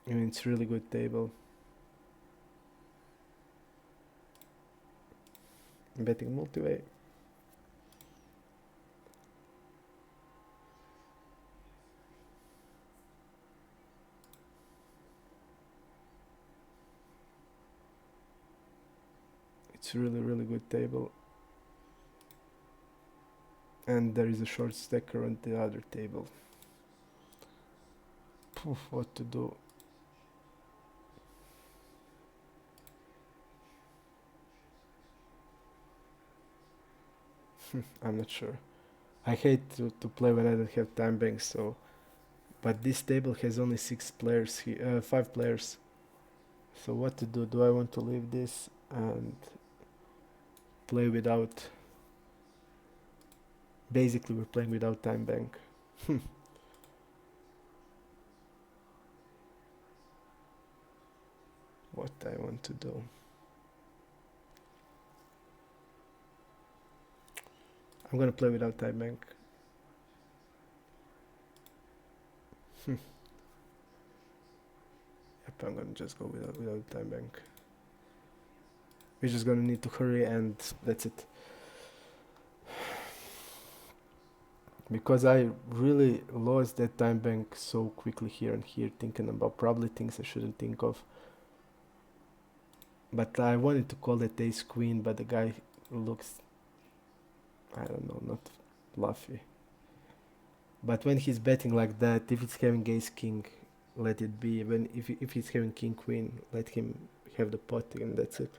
I mean, it's really good table. Betting multi-way. It's really good table. And there is a short stacker on the other table. Poof, what to do? I'm not sure. I hate to play when I don't have time banks, so. But this table has only 6 players here, 5 players. So what to do? Do I want to leave this and play without? Basically, we're playing without time bank. What I want to do? I'm gonna play without time bank. Yep, I'm gonna just go without time bank. We're just gonna need to hurry, and that's it. Because I really lost that time bank so quickly here and here, thinking about probably things I shouldn't think of. But I wanted to call it ace queen, but the guy looks, I don't know, not fluffy. But when he's betting like that, if it's having ace king, let it be. If he's having king queen, let him have the pot, and that's it.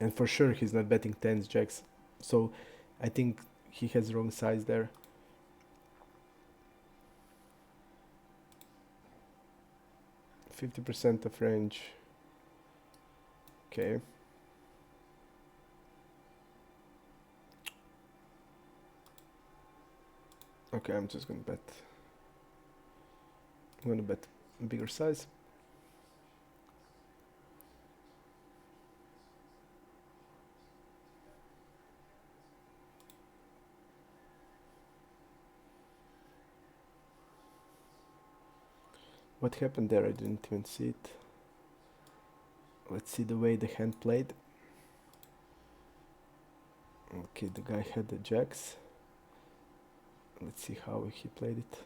And for sure he's not betting tens jacks, so I think he has wrong size there. %50 of range. Okay. Okay, I'm just gonna bet. I'm gonna bet bigger size. What happened there? I didn't even see it. Let's see the way the hand played. Okay, the guy had the jacks. Let's see how he played it.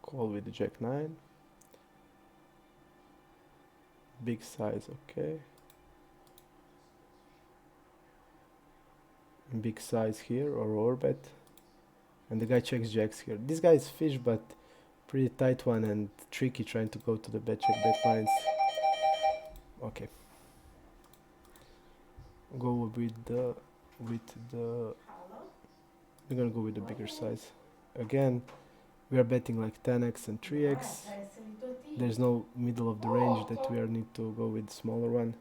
Call with the jack 9. Big size, okay. Big size here, or bet. And the guy checks jacks here. This guy is fish, but pretty tight one and tricky, trying to go to the bet check bet lines. Okay. Go with the we're gonna go with the bigger size. Again, we are betting like 10x and 3x. There's no middle of the range that we need to go with smaller one.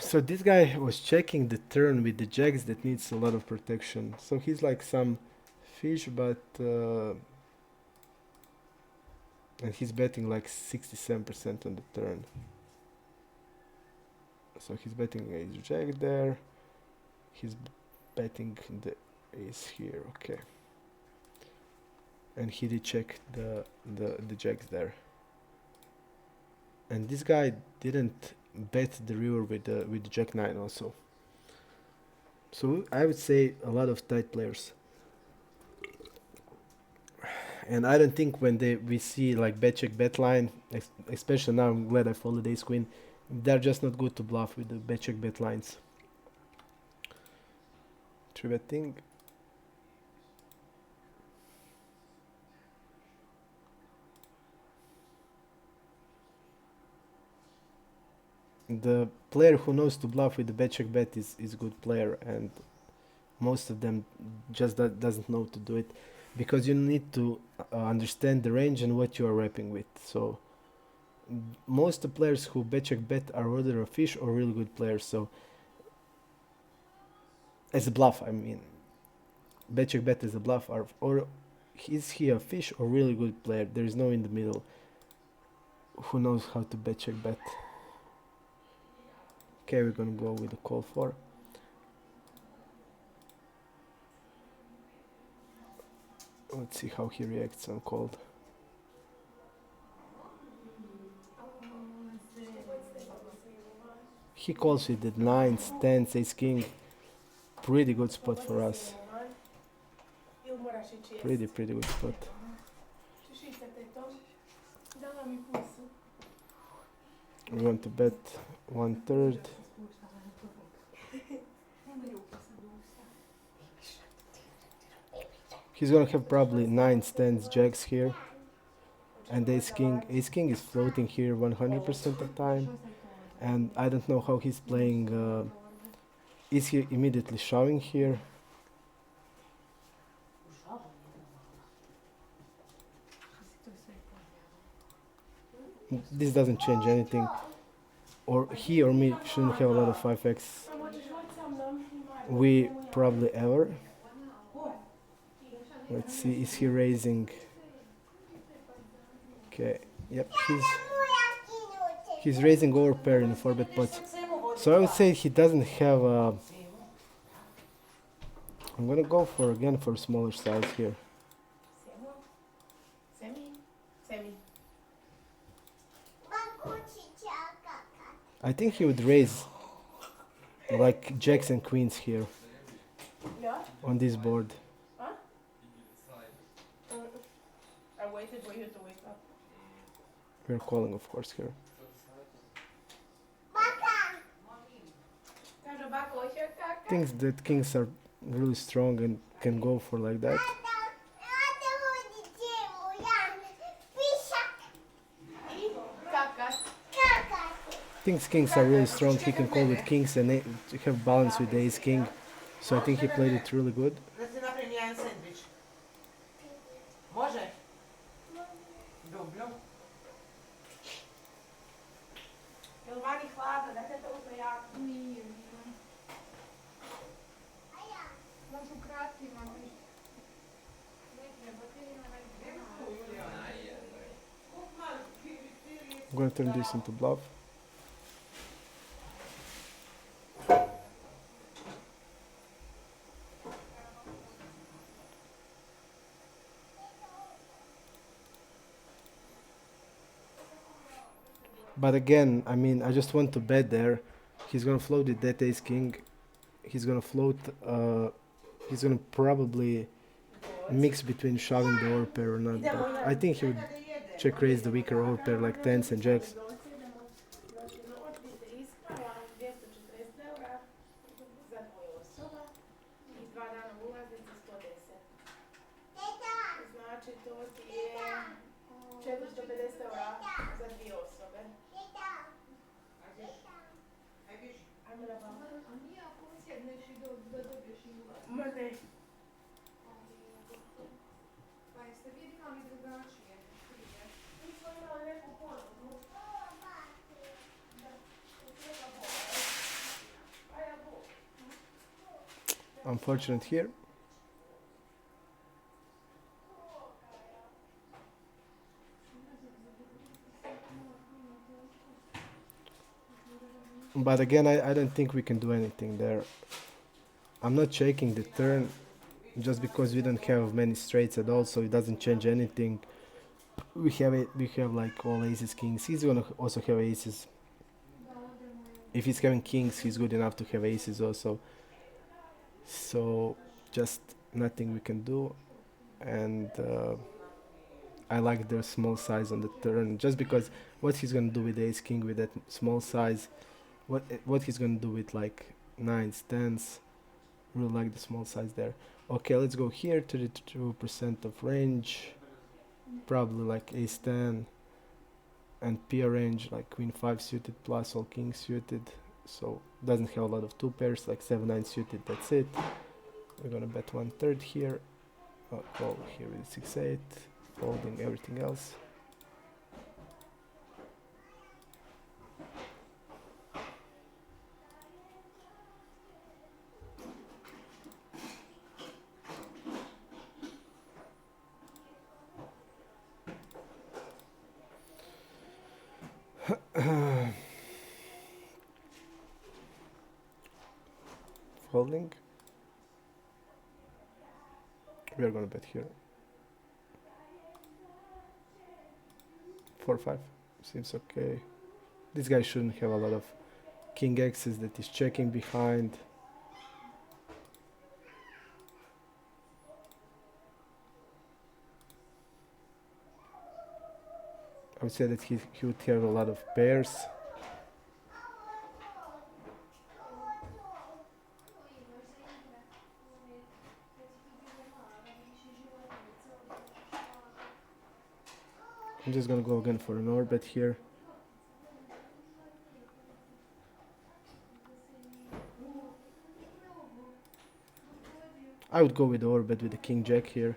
So this guy was checking the turn with the jacks that needs a lot of protection. So he's like some fish, but and he's betting like 67% on the turn. So he's betting ace jack there. He's betting the ace here. Okay. And he did check the jacks there. And this guy didn't bet the river with the jack 9 also. So I would say a lot of tight players. And I don't think when we see like bet check bet line, especially now I'm glad I followed ace queen, they're just not good to bluff with the bet check bet lines. 3-bet thing. The player who knows to bluff with the bet check bet is good player, and most of them just doesn't know to do it, because you need to understand the range and what you are wrapping with. So most of the players who bet check bet are either a fish or really good players. So as a bluff, I mean, bet check bet as a bluff, or is he a fish or really good player? There is no in the middle who knows how to bet check bet. Okay, we're gonna go with the call 4. Let's see how he reacts on called. He calls with the 9s, 10s, ace king. Pretty good spot for us. Pretty good spot. We want to bet 1/3. He's gonna have probably 9s, 10s, jacks here. And ace king. Ace king is floating here 100% of the time. And I don't know how he's playing. Is he immediately shoving here? This doesn't change anything. Or he or me shouldn't have a lot of 5x. We probably ever. Let's see, is he raising? Okay, yep, he's raising over pair in the 4-bet pot. So I would say he doesn't have a... I'm gonna go for again for smaller size here. I think he would raise like jacks and queens here on this board. I waited for you to wake up. We're calling, of course, here. Thinks that kings are really strong and can go for like that. Thinks kings are really strong. He can call with kings and have balance with ace king. So I think he played it really good. I'm gonna turn this into bluff. But again, I mean, I just want to bet there. He's gonna float with that ace king. He's gonna float. He's gonna probably mix between shoving the overpair or not. But I think he would check raise the weaker overpair like 10s and jacks. Unfortunate here. But again, I don't think we can do anything there. I'm not checking the turn just because we don't have many straights at all, so it doesn't change anything. We have it. We have like all aces, kings. He's gonna also have aces. If he's having kings, he's good enough to have aces also. So just nothing we can do, and I like their small size on the turn just because what he's gonna do with ace king with that small size, what he's gonna do with like nines, tens. Really like the small size there. Okay, let's go here. 32% of range, probably like ace 10, and peer range like queen 5 suited plus all kings suited. So doesn't have a lot of two pairs like 7-9 suited. That's it. We're gonna bet 1/3 here. Call here with 6-8, folding everything else. Folding. We are gonna bet here. 4-5 seems okay. This guy shouldn't have a lot of king X's that he's checking behind. I would say that he would have a lot of pairs. I'm just gonna go again for an orbit here. I would go with the orbit with the king jack here.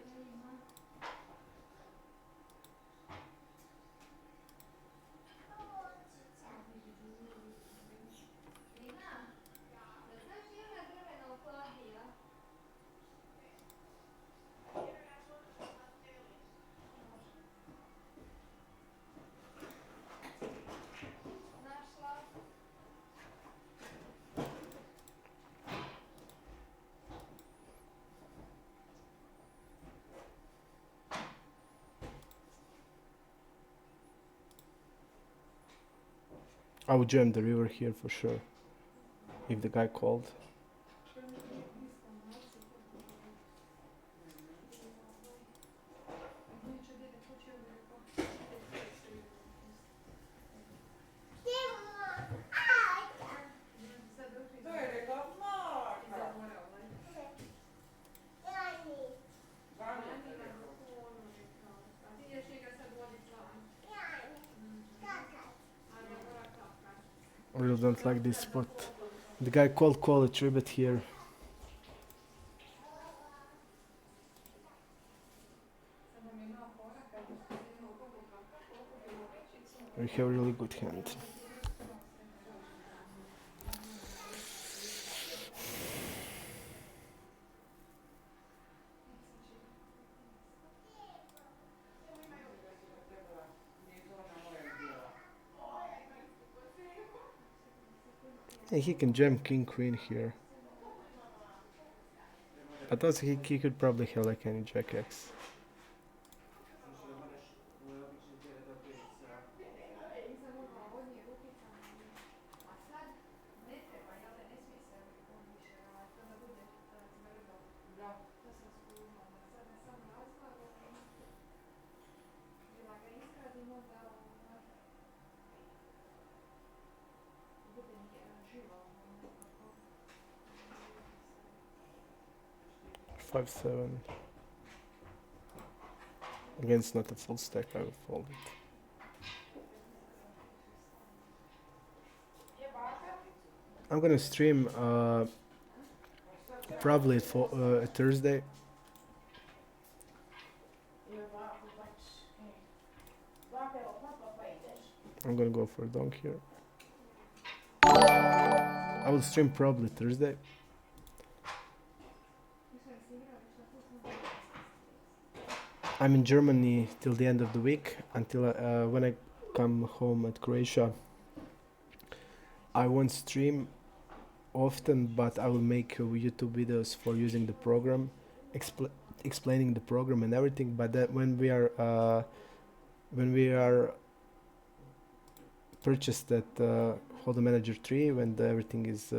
I would jam the river here for sure, if the guy called. I really don't like this spot. The guy called call a 3-bet here. We have a really good hand. And he can jam king queen here. But also he could probably have like any jack X. Five seven. Again, it's not a full stack. I will fold it. I'm gonna stream probably for Thursday. I'm gonna go for a donk here. I will stream probably Thursday. I'm in Germany till the end of the week, until when I come home at Croatia. I won't stream often, but I will make YouTube videos for using the program, explaining the program and everything. But that when we are purchased that Holder Manager 3, when everything is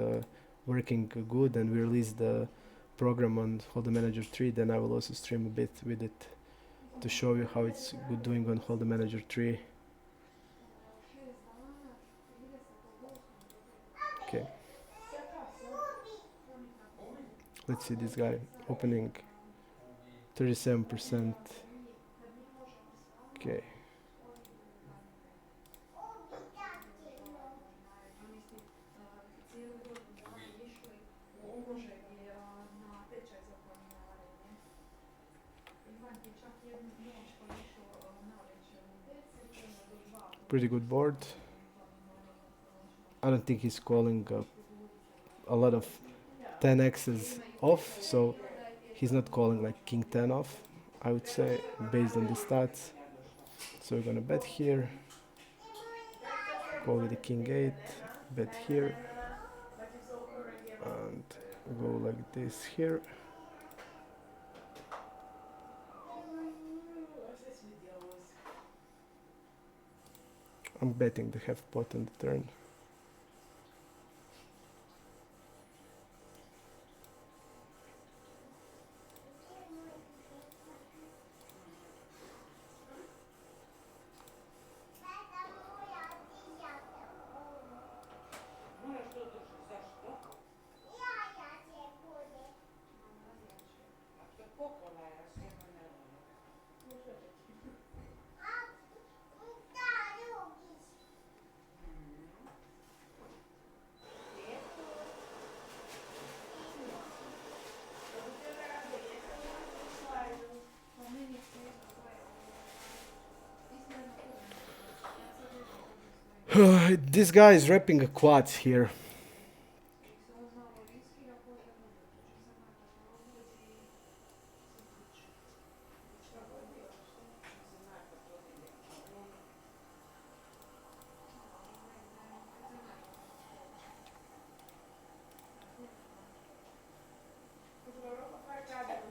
working good and we release the program on Holder Manager 3, then I will also stream a bit with it to show you how it's good doing on Holder Manager 3. Okay, let's see this guy opening 37%. Okay. Pretty good board. I don't think he's calling a lot of 10x's off, so he's not calling like king 10 off, I would say, based on the stats. So we're gonna bet here, go with the king 8, bet here, and go like this here. I'm betting the half pot on the turn. This guy is wrapping a quads here.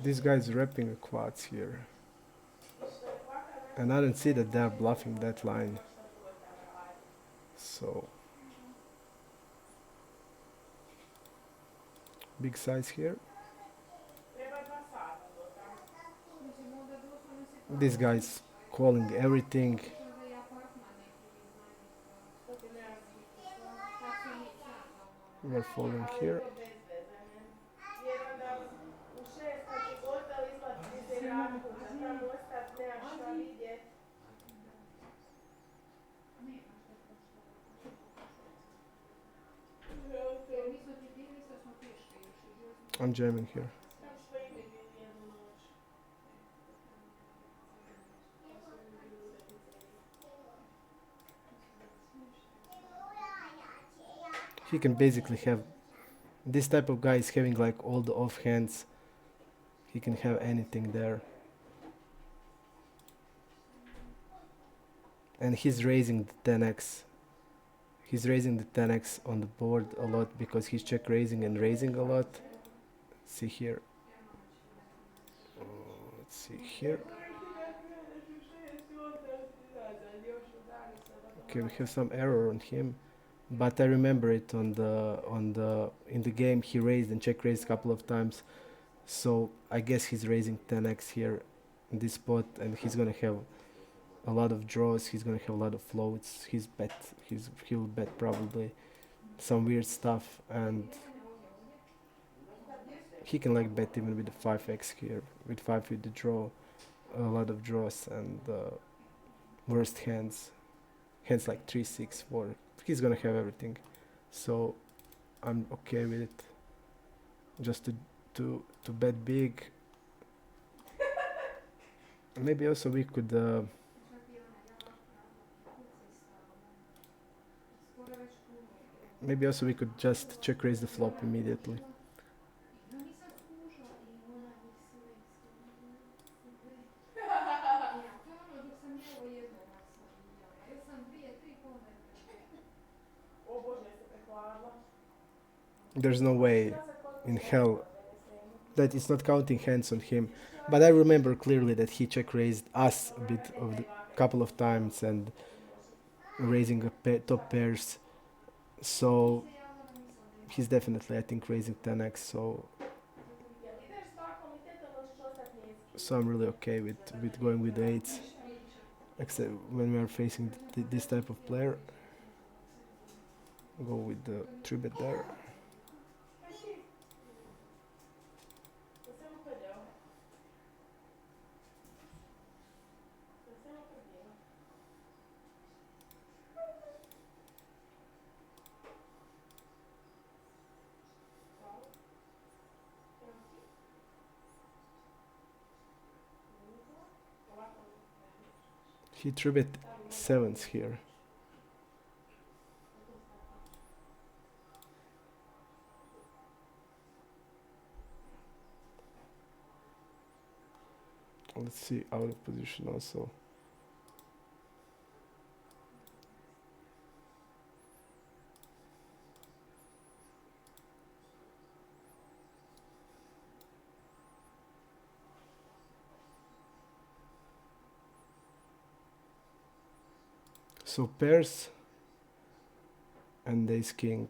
This guy is wrapping a quads here. And I don't see that they're bluffing that line. So big size here. This guy's calling everything. We're folding here. I'm jamming here. He can basically have, this type of guy is having like all the off hands. He can have anything there. And he's raising the 10x. He's raising the 10x on the board a lot because he's check raising and raising a lot. See here. Let's see here. Okay, we have some error on him, but I remember it in the game he raised and check raised a couple of times. So I guess he's raising 10x here in this spot, and he's gonna have a lot of draws. He's gonna have a lot of floats. He'll bet probably some weird stuff, and he can like bet even with the 5x here, with 5 with the draw, a lot of draws and worst hands like 3, 6, 4. He's gonna have everything, so I'm okay with it. Just to bet big. Maybe also we could just check raise the flop immediately. There's no way in hell that it's not counting hands on him. But I remember clearly that he check raised us a bit of the couple of times and raising top pairs. So he's definitely, I think, raising 10x. So I'm really okay with going with the eights, except when we are facing this type of player. Go with the 3-bet there. He 3-bet sevens here. Let's see out of position also. So pairs and ace king.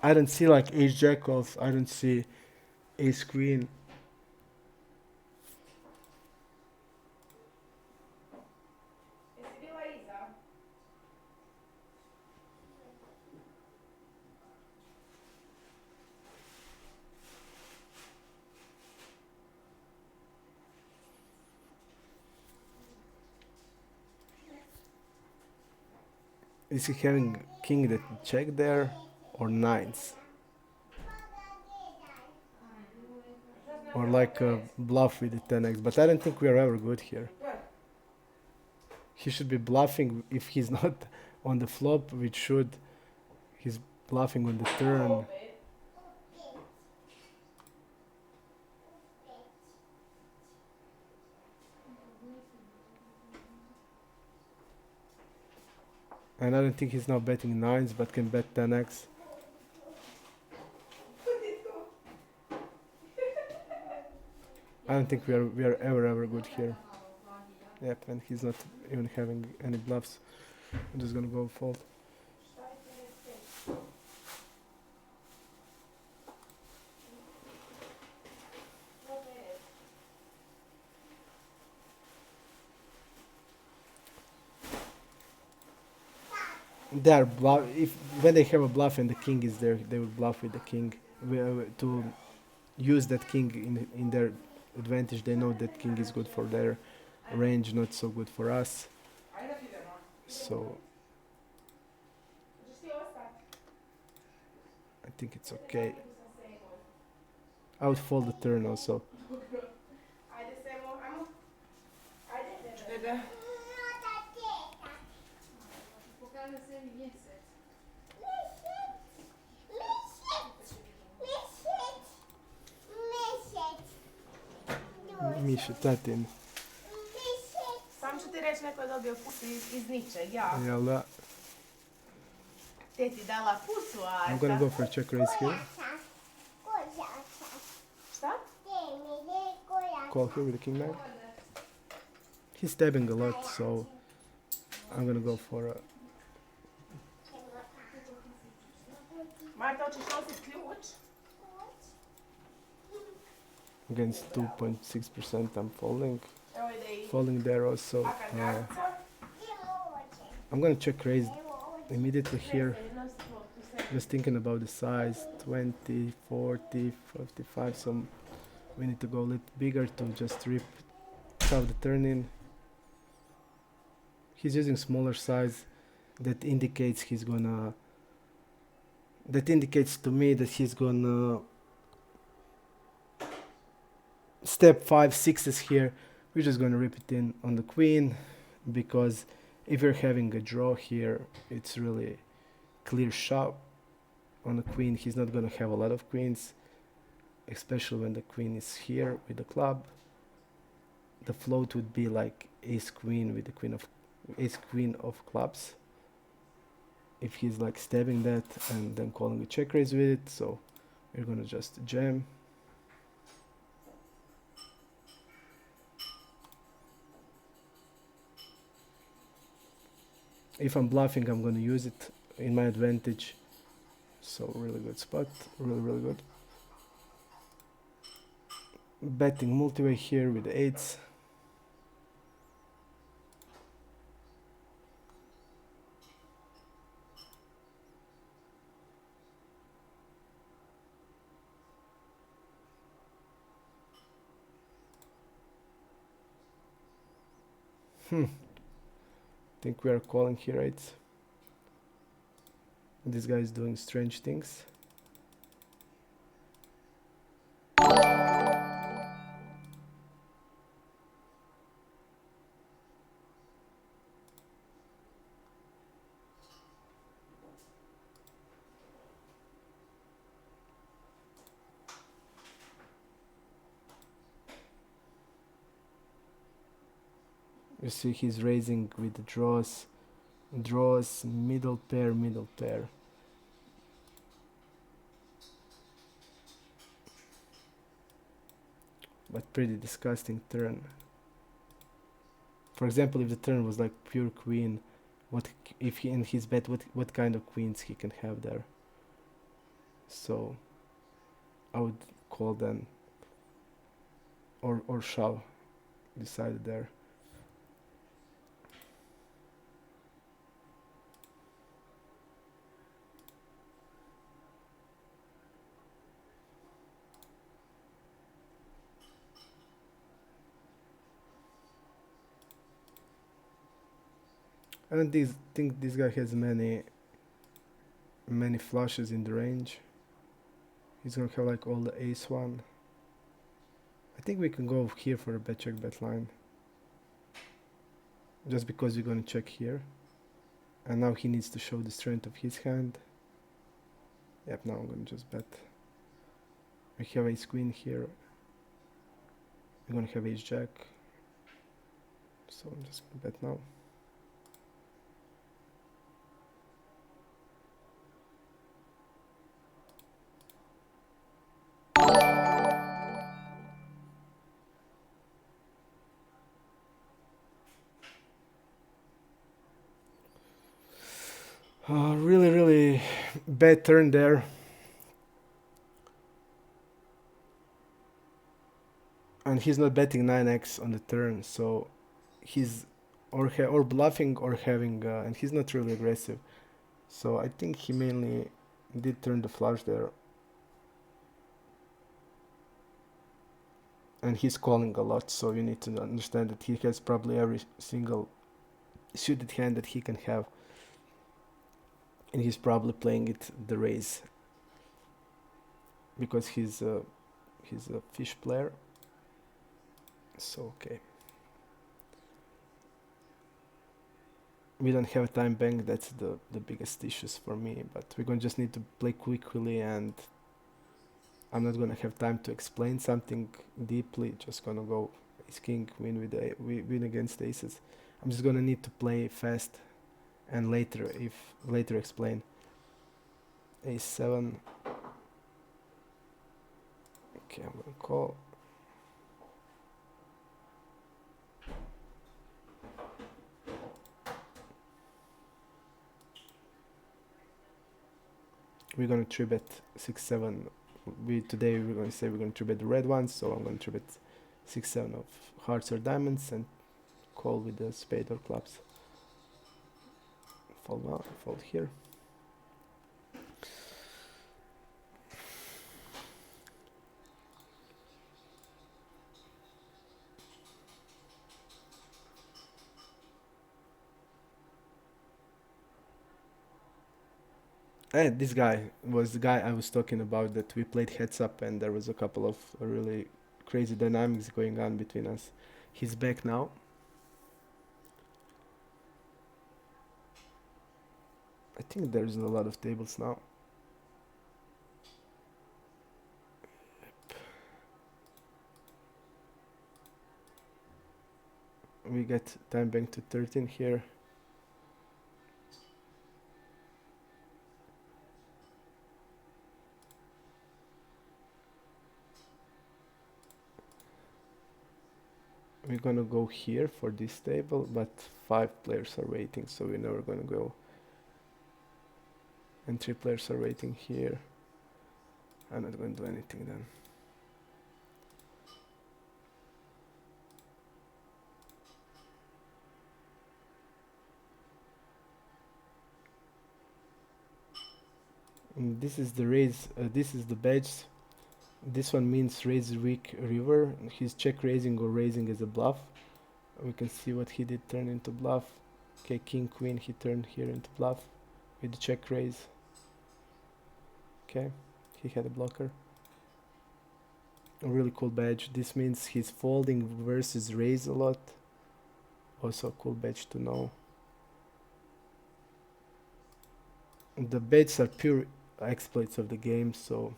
I don't see like ace jack off. I don't see ace queen. Is he having king that check there or nines? Or like a bluff with the 10x, but I don't think we are ever good here. He should be bluffing if he's not on the flop, which should. He's bluffing on the turn. And I don't think he's now betting nines, but can bet 10x. I don't think we are ever good here. Yep, and he's not even having any bluffs. I'm just gonna go fold. They are bluff. If when they have a bluff and the king is there, they will bluff with the king to use that king in their advantage. They know that king is good for their range, not so good for us. So I think it's okay. I would fold the turn also. Miša, tatin. Sam ću ti reći, neko je dobio pusu iz ničeg, ja. Jel da? Te ti dala pusu, a... I'm gonna go for a check raise here. Šta? Call here with the king nine. He's stabbing a lot, so I'm gonna go for a... Marta, hoćeš nosit ključ? Against 2.6% I'm folding. Evo ide i... Folding there also. I'm gonna check raise immediately here. Just thinking about the size, 20, 40, 55, so we need to go a little bigger to just shove the turn in. He's using smaller size. That indicates he's gonna... That indicates to me that he's gonna... Step 5, 6s here. We're just gonna rip it in on the queen, because if you're having a draw here, it's really clear shot. On the queen, he's not gonna have a lot of queens, especially when the queen is here with the club. the float would be like ace queen with the ace queen of clubs. If he's like stabbing that and then calling a check raise with it, so we're gonna just jam. If I'm bluffing, I'm gonna use it in my advantage. So really good spot, really good. Betting multi-way here with the eights. Think we are calling here eights. This guy is doing strange things. You see he's raising with the draws, middle pair. But pretty disgusting turn. For example, if the turn was like pure queen, what if he in his bet, what kind of queens he can have there? So I would call then or shove decided there. I don't think this guy has many flushes in the range. He's gonna have like all the ace one. I think we can go here for a bet check bet line. Just because we're gonna check here. And now he needs to show the strength of his hand. Yep, now I'm gonna just bet. We have ace queen here. We're gonna have ace jack. So I'm just gonna bet now. Really bad turn there. And he's not betting 9x on the turn, so he's or bluffing or having, and he's not really aggressive. So I think he mainly did turn the flush there. And he's calling a lot, so you need to understand that he has probably every single suited hand that he can have. And he's probably playing it the raise. Because he's a fish player. So okay. We don't have a time bank, that's the biggest issues for me, but we're gonna just need to play quickly, and I'm not gonna have time to explain something deeply, just gonna go ace king, win against aces. I'm just gonna need to play fast and later explain. Ace 7. Okay, I'm gonna call. We're gonna 3-bet 6-7. Today we're gonna say we're gonna 3-bet the red ones, so I'm gonna 3-bet 6-7 of hearts or diamonds and call with the spade or clubs. Fold now, fold here. And this guy was the guy I was talking about, that we played heads up and there was a couple of really crazy dynamics going on between us. He's back now. I think there's a lot of tables now. We get time bank to 13 here. We're gonna go here for this table, but 5 players are waiting, so we're never gonna go. And 3 players are waiting here. I'm not gonna do anything then. And this is the raise, this is the badge. This one means raise weak river. He's check raising or raising as a bluff. We can see what he did turn into bluff. Okay, king queen, he turned here into bluff with the check raise. Okay, he had a blocker. A really cool badge. This means he's folding versus raise a lot. Also a cool badge to know. The badges are pure exploits of the game, so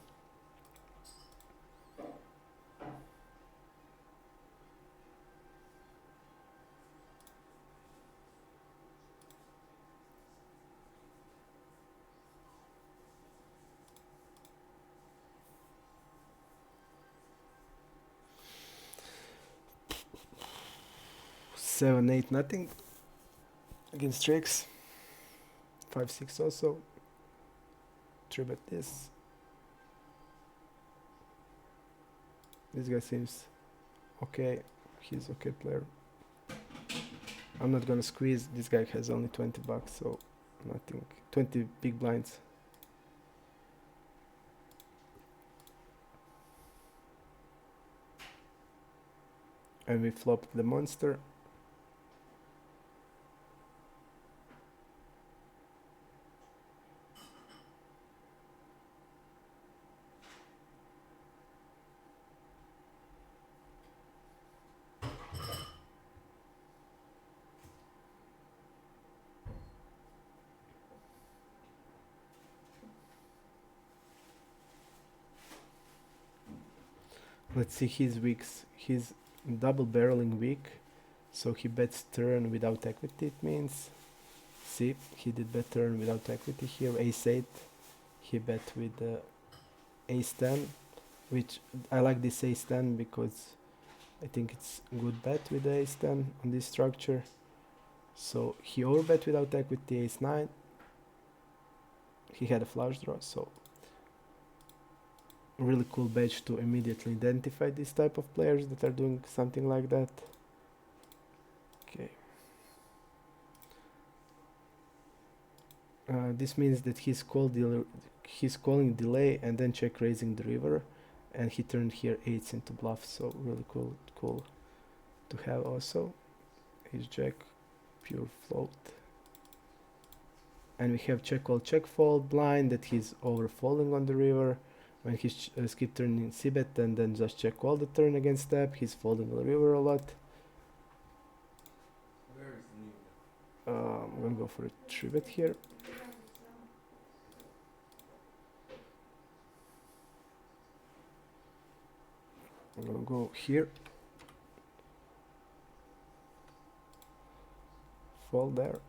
seven, eight, nothing against tricks. 5-6 also. 3-bet this. This guy seems okay. He's okay player. I'm not gonna squeeze. This guy has only 20 bucks, so nothing. 20 big blinds. And we flopped the monster. Let's see his weeks. He's double barreling weak, so he bets turn without equity, it means. See, he did bet turn without equity here. Ace 8, he bet with ace 10, which I like this ace 10 because I think it's a good bet with the ace 10 on this structure. So he overbet without equity, ace 9. He had a flush draw, so really cool badge to immediately identify this type of players that are doing something like that. Okay. This means that he's calling delay and then check raising the river, and he turned here eights into bluff, so really cool to have also. Ace jack, pure float. And we have check call check fold blind that he's over folding on the river. When he skip turn in c-bet and then just check all the turn against step, he's folding the river a lot. Where is the new one? I'm gonna go for a 3-bet here. I'm gonna go here. Fold there.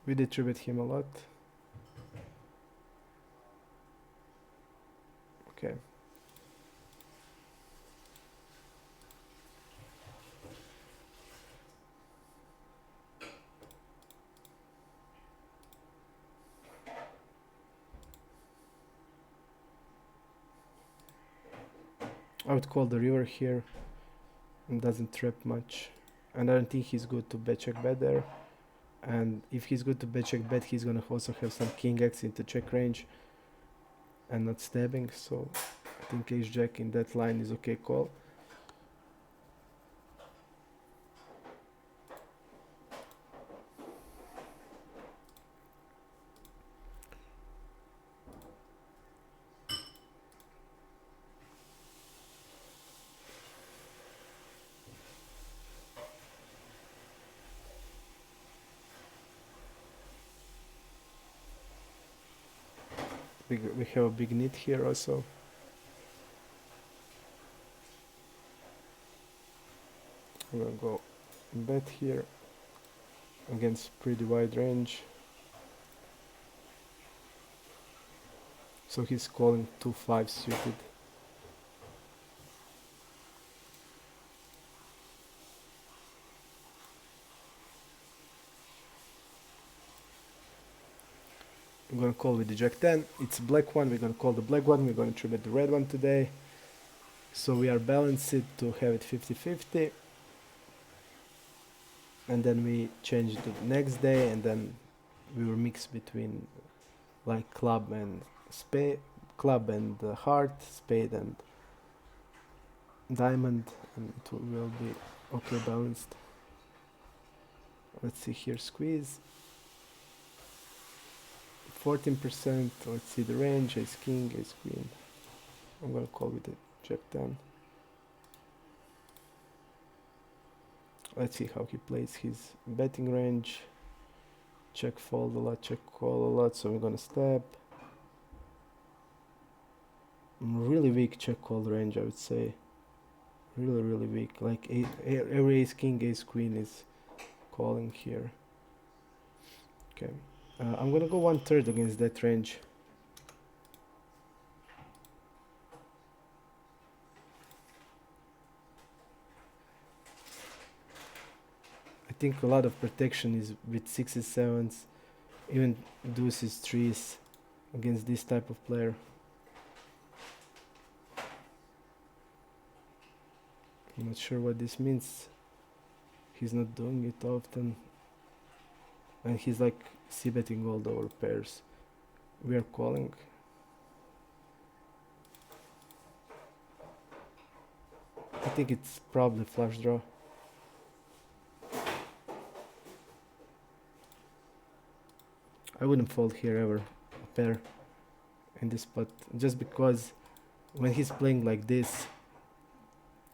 We did 3-bet him a lot. Okay. I would call the river here. And doesn't trap much. And I don't think he's good to bet check bet there. And if he's good to bet check bet, he's gonna also have some king x into check range and not stabbing, so I think ace jack in that line is okay call. we have a big need here also. I'm gonna go bet here against pretty wide range. So he's calling 2-5 suited. I'm gonna call with the Jack 10. It's black one. We're gonna call the black one. We're gonna three bet the red one today. So we are balanced to have it 50-50. And then we change the next day, and then we will mix between like club and spade, club and heart, spade and diamond, and it will be okay balanced. Let's see here, squeeze 14%. Let's see the range, ace king, ace queen. I'm gonna call with the Jack 10. Let's see how he plays his betting range. Check fold a lot, check call a lot, so we're gonna step. Really weak check call range, I would say. Really weak. Like every ace king, ace queen is calling here. Okay, I'm gonna go 1/3 against that range. I think a lot of protection is with 6s, 7s, even deuces, 3s against this type of player. I'm not sure what this means. He's not doing it often. And he's like c-betting all the over pairs. We are calling. I think it's probably flush draw. I wouldn't fold here ever, a pair in this spot, just because when he's playing like this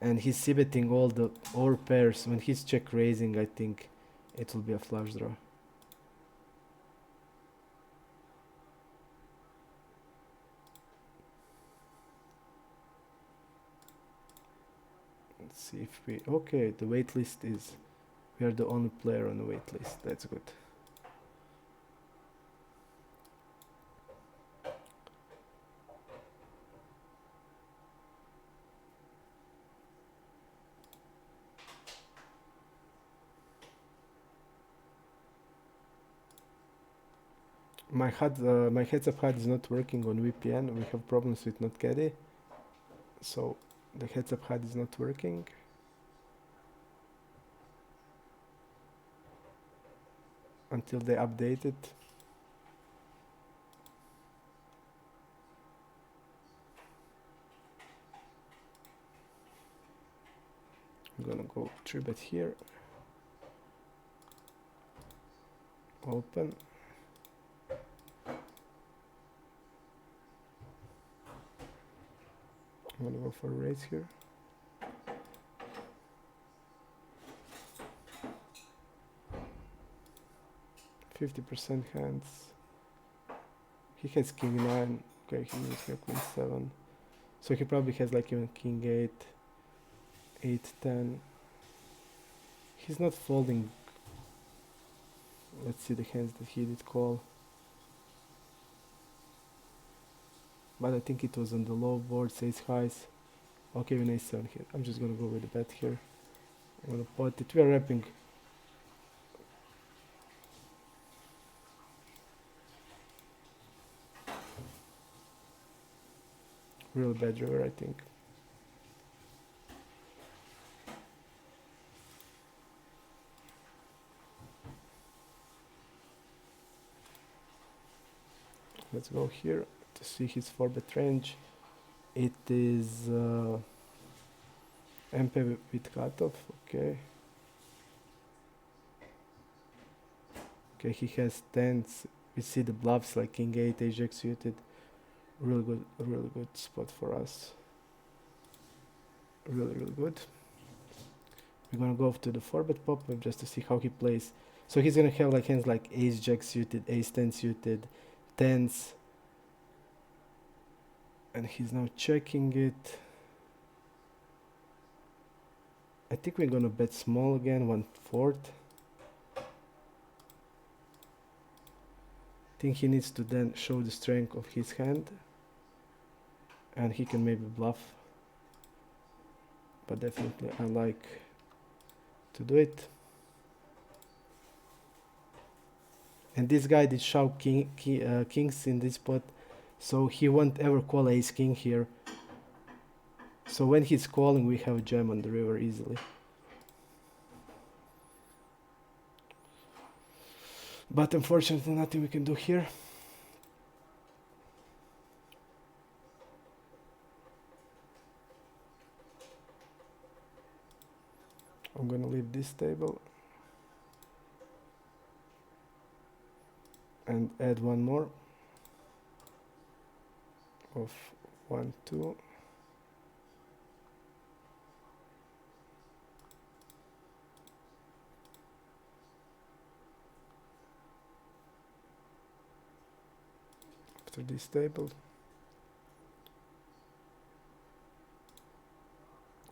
and he's c-betting all the over pairs, when he's check raising, I think it will be a flush draw. Let's see if we, okay, the wait list is, we are the only player on the wait list, that's good. My heads up HUD is not working on VPN. We have problems with NotCaddy, so the heads up HUD is not working. Until they update it. I'm gonna go 3-bet here. Open. I'm gonna go for a raise here. %50 hands. He has king 9. Okay, he needs here queen 7. So he probably has like even king 8, 8, 10. He's not folding. Let's see the hands that he did call. But I think it was on the low board, ace highs. Okay, even ace 7 here. I'm just gonna go with the bet here. I'm gonna pot it. We are wrapping. Real bad river, I think. Let's go here to see his 4-bet range. It is MP with cutoff, okay. Okay, he has 10s. We see the bluffs like king 8, ace jack suited. Really good spot for us. Really good. We're gonna go to the 4-bet pop-up just to see how he plays. So he's gonna have like hands like ace jack suited, ace 10 suited, 10s, And he's now checking it. I think we're gonna bet small again, 1/4. Think he needs to then show the strength of his hand, and he can maybe bluff. But definitely I like to do it. And this guy did shove kings in this spot, so he won't ever call ace king here. So when he's calling, we have a jam on the river easily. But unfortunately, nothing we can do here. I'm gonna leave this table and add one more of 1, 2. After this table,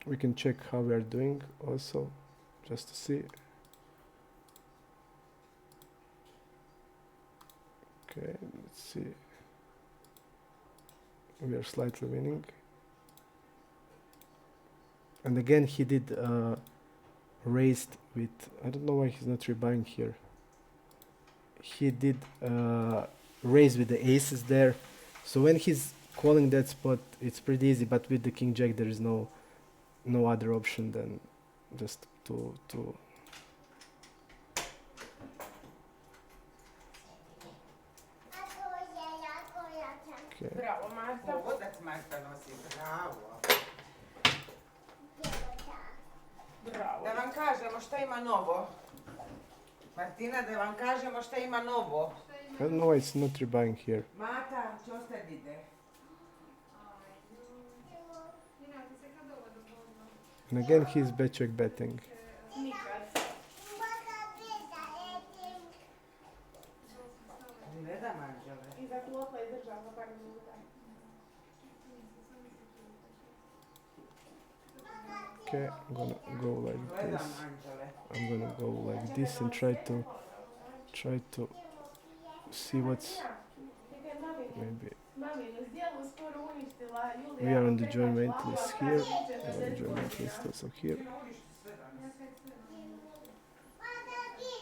we can check how we are doing also, just to see. Okay, let's see. We are slightly winning. And again, he did raised with, I don't know why he's not rebuying here. He did raise with the aces there. So when he's calling that spot, it's pretty easy, but with the king jack, there is no other option than just to okay. Bravo, Marta. Otac Marta nosi, bravo. Bravo. Da vam kažemo šta ima novo. Martina, da vam kažemo šta ima novo. I don't know why it's not rebuying here. Mata, će ostavite. And again, he's bet check betting. Nikad. Ne da Anđele. I za klopla je držao za par minuta. Okay, I'm gonna go like Gledam this. Anđele. I'm gonna go like this and try to see what's maybe. We are on the joint list here. We are on the joint list also here.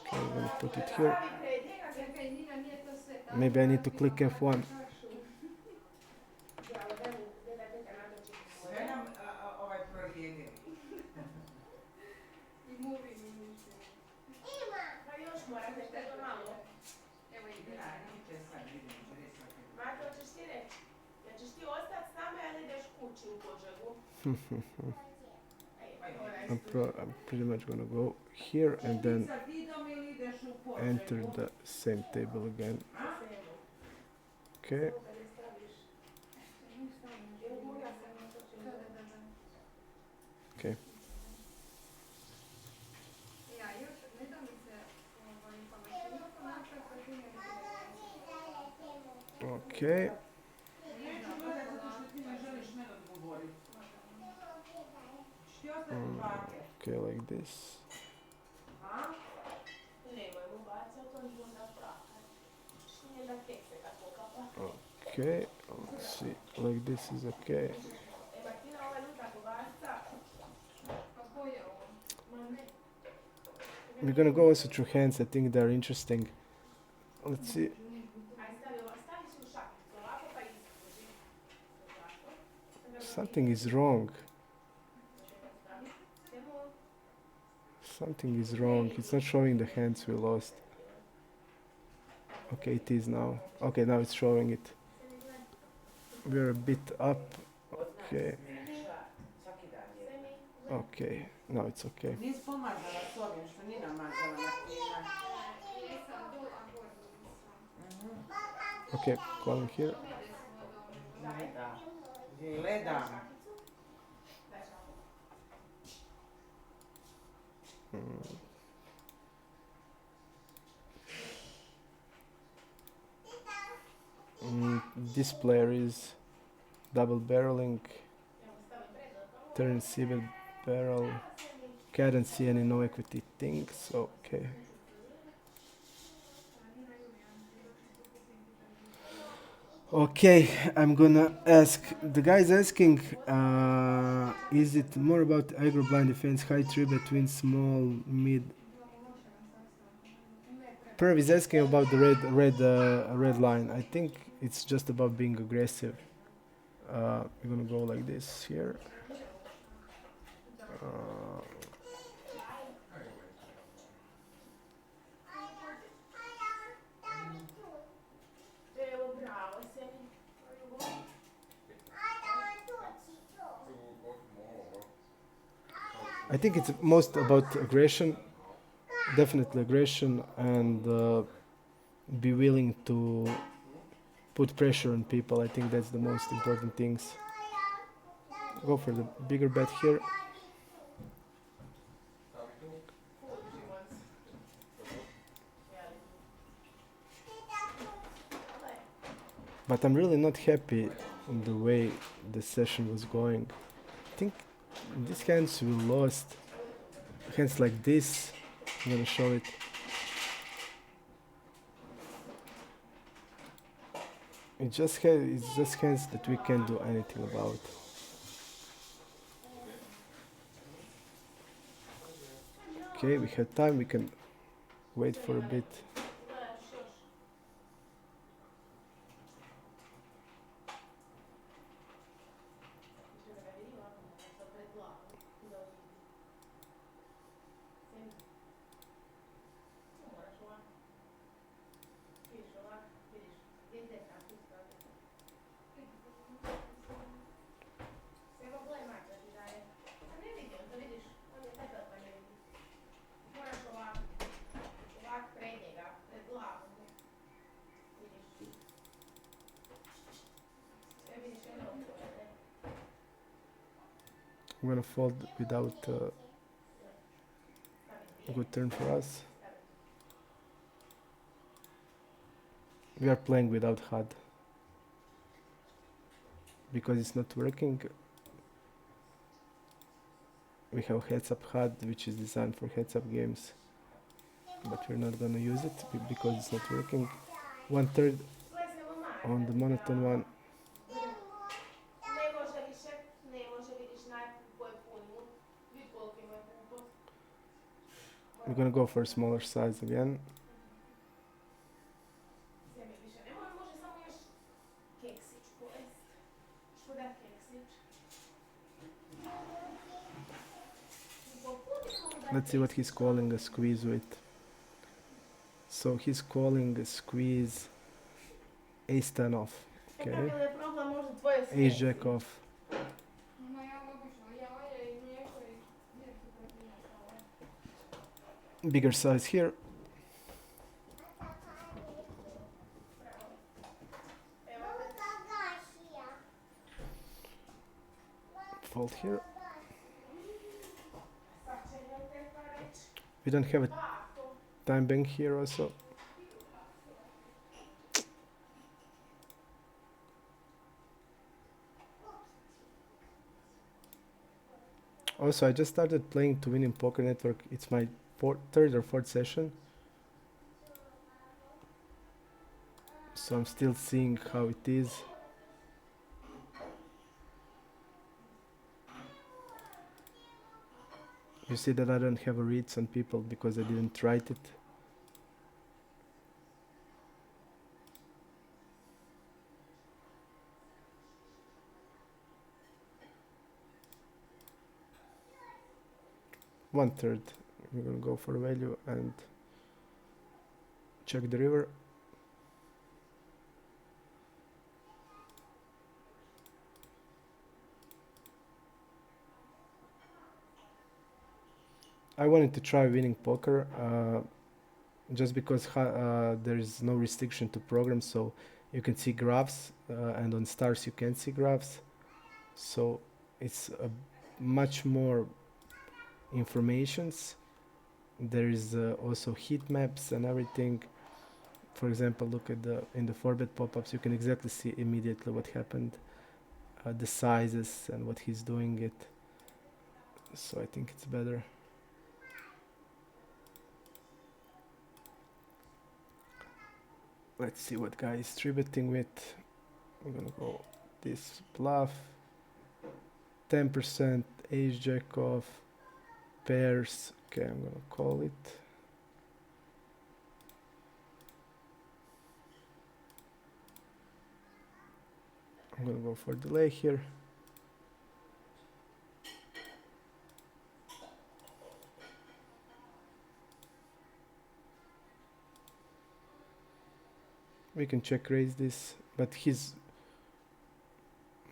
Okay, I'm gonna put it here. Maybe I need to click F1. Sve nam prorijedi. Marko, hoćeš ti reći? Ja ćeš ti ostati s nama ili ideš kući u Požegu? I'm pretty much gonna go here and then enter the same table again. Okay. Okay. Okay. Okay, like this. Okay, let's see. Like this is okay. We're gonna go also through hands. I think they're interesting. Let's see. Something is wrong. Something is wrong. It's not showing the hands we lost. Okay, it is now. Okay, now it's showing it. We're a bit up. Okay. Okay, now it's okay. Nis pomazala s ovim što ni namazala Martina. Okay, calling here. Gledam. This player is double barreling, turn single barrel. Okay, I don't see any no equity things. Okay. Okay, I'm gonna ask. The guy's asking, is it more about aggro blind defense, high three between small, mid? Perv is asking about the red line. I think it's just about being aggressive. We're gonna go like this here. Evo, bravo, Semi. I think it's most about aggression, definitely aggression, and be willing to put pressure on people. I think that's the most important things. Go for the bigger bet here. But I'm really not happy in the way the session was going. I think in these hands we lost. Hands like this, I'm gonna show it. It's just hands that we can't do anything about. Okay, we have time, we can wait for a bit. I'm gonna fold without a good turn for us. We are playing without HUD because it's not working. We have heads up HUD, which is designed for heads up games, but we're not gonna use it because it's not working. 1/3 on the monotone one. We're gonna go for a smaller size again. Let's see what he's calling a squeeze with. So he's calling a squeeze ace 10 off. Okay. Ace jack off. Bigger size here. Fold here. We don't have a time bank here also. Also, I just started playing to win in Poker Network. It's my third or fourth session. So I'm still seeing how it is. You see that I don't have a reads on people because I didn't write it. One third. We're gonna go for value and check the river. I wanted to try winning poker just because there is no restriction to programs, so you can see graphs, and on stars you can't see graphs. So it's much more informations. There is also heat maps and everything. For example, look at in the 4-bet pop-ups, you can exactly see immediately what happened. the sizes and what he's doing it. So I think it's better. Let's see what guy is 3-betting with. I'm gonna go this bluff. 10% ace jack off. Pairs. Okay, I'm gonna call it. I'm gonna go for delay here. We can check raise this, but he's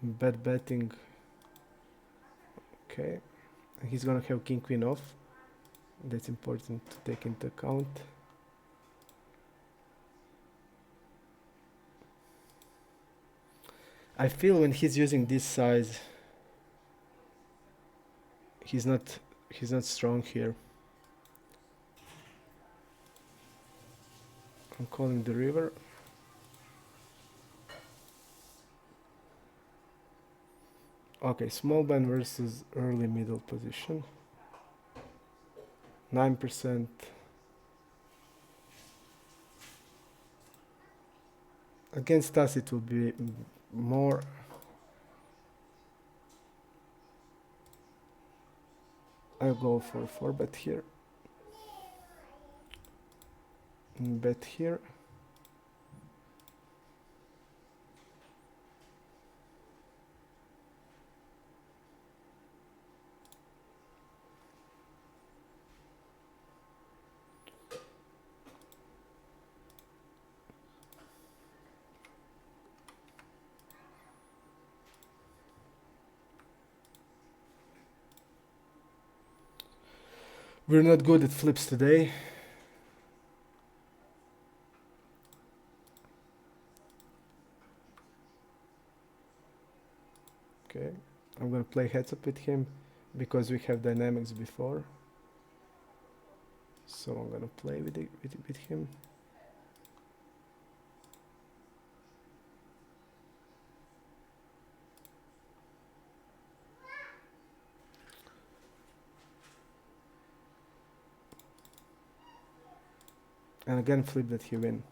betting. Okay, and he's gonna have king queen off. That's important to take into account. I feel when he's using this size, he's not strong here. I'm calling the river. Okay, small blind versus early middle position. 9%. Against us it will be more. I'll go for 4-bet here. Bet here. We're not good at flips today. Okay, I'm gonna play heads up with him because we have dynamics before. So I'm gonna play with him. And again flip that he win.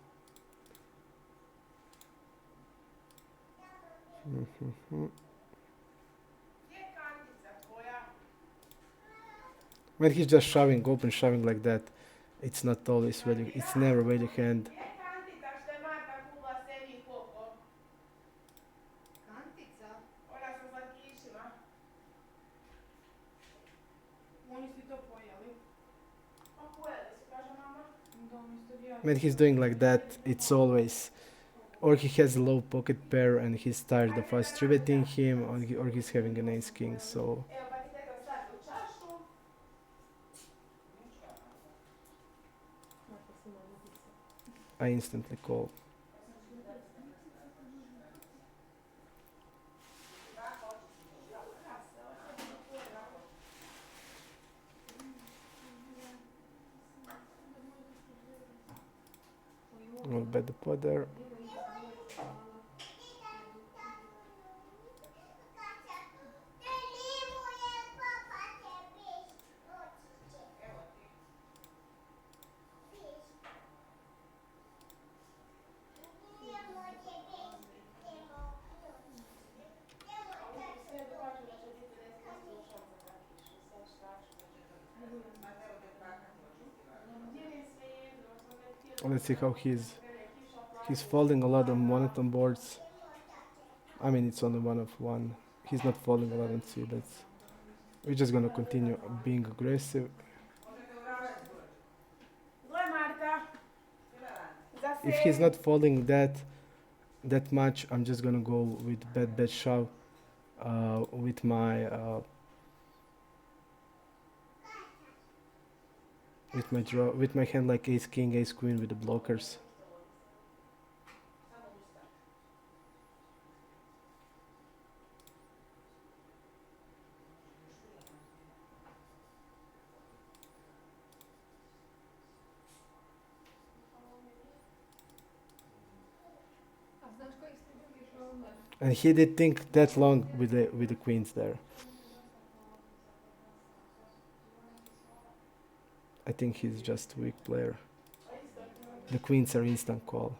When he's just shoving, open shoving like that, it's not always value, it's never value hand. When he's doing like that, it's always, or he has a low pocket pair and he's tired of us 3-betting him, or he's having an ace king, so I instantly call. I'll bet the pot there. Let's see how he's folding a lot on monotone boards. I mean, it's only one of one. He's not folding a lot on c-bets. We're just gonna continue being aggressive. If he's not folding that much, I'm just gonna go with bet shove with my draw, with my hand like ace king, ace queen with the blockers. And he did think that long with the queens there. I think he's just a weak player. The queens are instant call.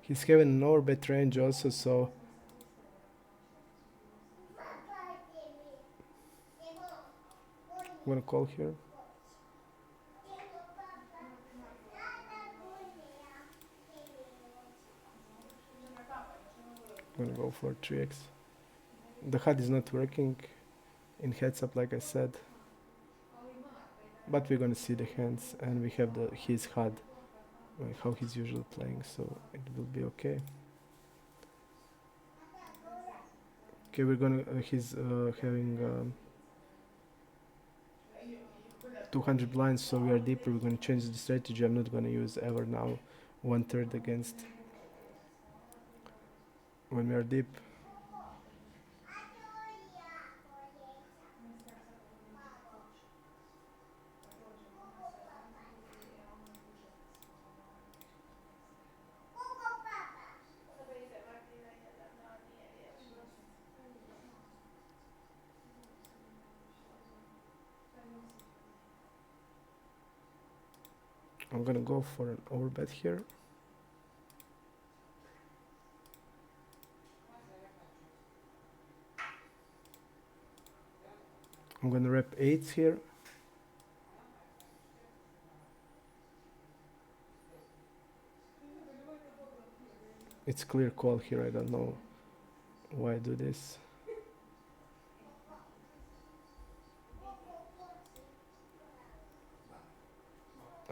He's having an overbet range also, so I'm gonna call here. I'm gonna go for 3x. The HUD is not working in heads up, like I said, but we're gonna see the hands, and we have his HUD, like how he's usually playing, so it will be okay. Okay, we're gonna he's having 200 blinds, so we are deeper. We're gonna change the strategy. I'm not gonna use ever now 1/3 against when we are deep. I'm gonna go for an overbet here. I'm gonna rep 8s here. It's clear call here. I don't know why I do this.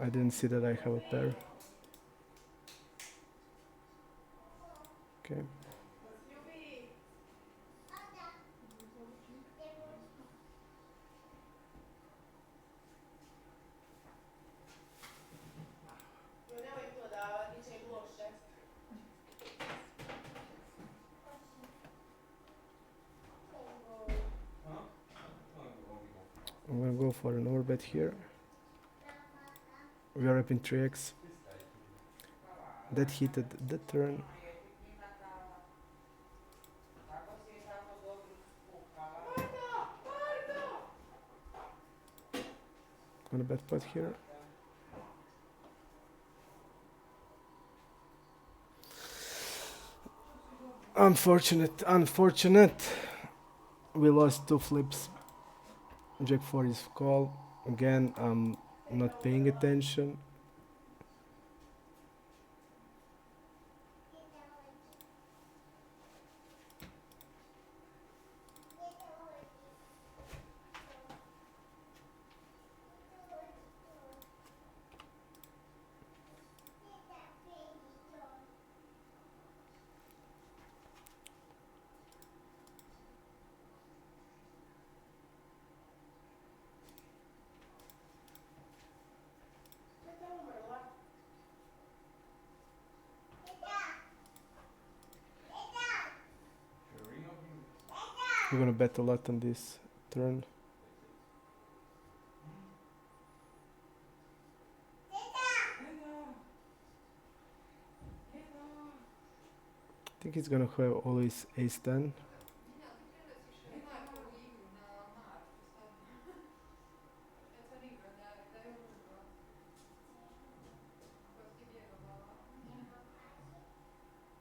I didn't see that I have a pair. Okay. I'm gonna go for an overbet here. We are up in 3x. That hit at the turn. Gonna bet pot here. Unfortunate. We lost 2 flips. Jack 4 is call. Again, I'm not paying attention. We're gonna bet a lot on this turn. I think he's gonna have always ace 10.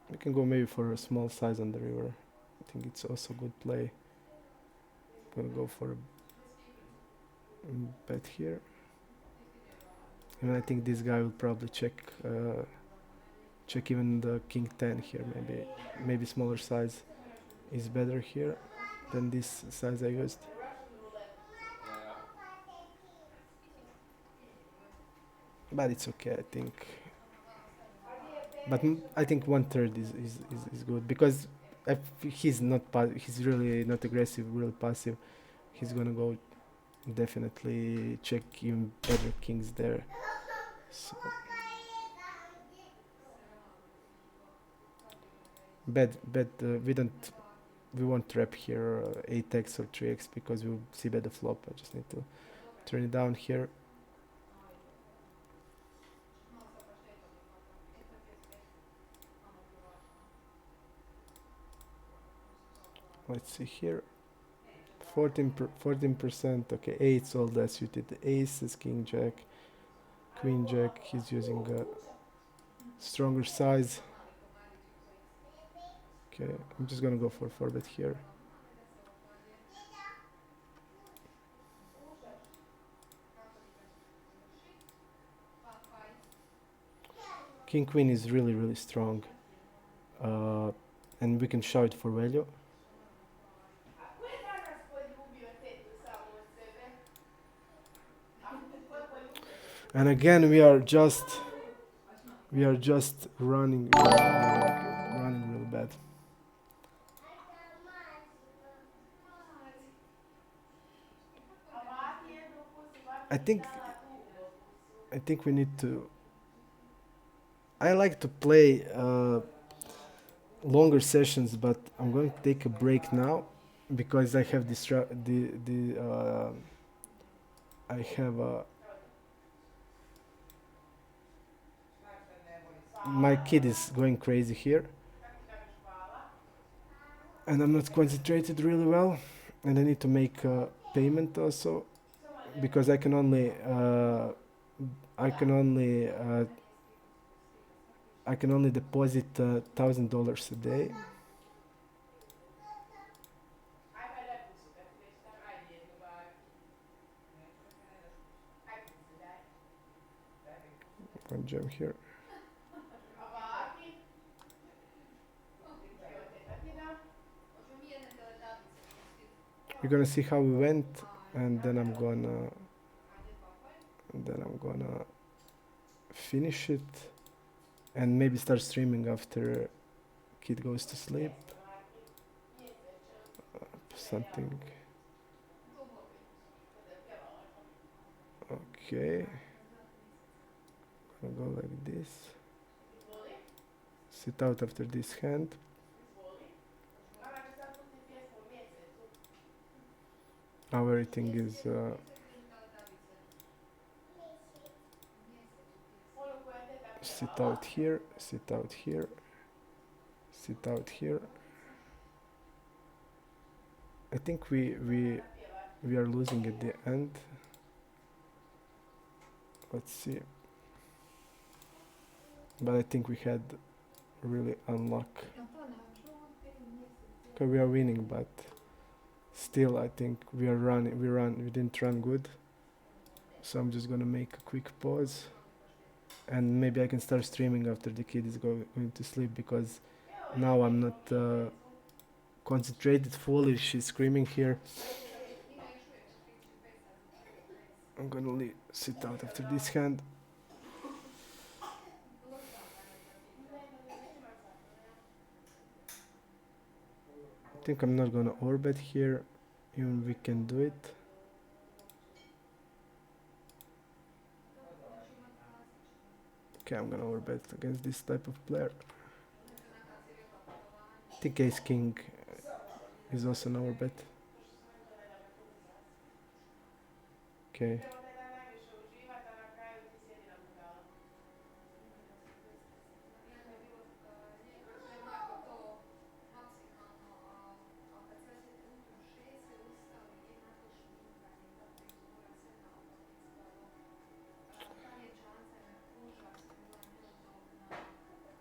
We can go maybe for a small size on the river. I think it's also good play. Gonna go for a bet here. And I think this guy will probably check even the king 10 here. Maybe smaller size is better here than this size I used. But it's okay, I think. But I think 1/3 is good because he's he's really not aggressive, really passive. He's gonna go definitely check even better kings there. So bet we won't trap here 8x or 3x because we'll see better flop. I just need to turn it down here. Let's see here. 14%. Okay, 8's all that suited. Aces, king jack, queen jack. He's using a stronger size. Okay, I'm just gonna go for 4-bet here. King queen is really strong, and we can show it for value. A koje danas poljubio tetu samo od sebe? A koje poljubio? And again, we are just running really bad. A vati jednu pusu, vati I think dala dugo pusu. I think we need to. I like to play longer sessions, but I'm going to take a break now because I have I have my kid is going crazy here, Kako ti kažeš hvala? and I'm not concentrated really well, and I need to make a payment also because I can only deposit $1,000 a day. Aj pa daj pusu, kad ti već tam, ajde jednu vaki. Ajde pusu, daj. One jam here. A vaki? Evo teta ti da. We're gonna see how we went, and then I'm gonna finish it, and maybe start streaming after kid goes to sleep. Something. Okay. Gonna go like this. Izvoli, Sit out after this hand. izvoli. Mama će sad pustiti pjesmu o mjesecu. Now everything is Onu koju je teta sit pjevala. out here, sit out here, sit out here. I think we are losing at the end. Let's see. But I think we had really unluck. Okay, we are winning, but still I think we didn't run good. So I'm just gonna make a quick pause, and maybe I can start streaming after the kid is going to sleep, because now I'm not concentrated fully. She's screaming here. I'm gonna sit out after this hand. I think I'm not gonna orbit here, even we can do it. Okay, I'm gonna orbit against this type of player. I think ace king is also an orbit. Okay. Idemo taj dan najviše uživat, a na kraju ti sjedi na budalu.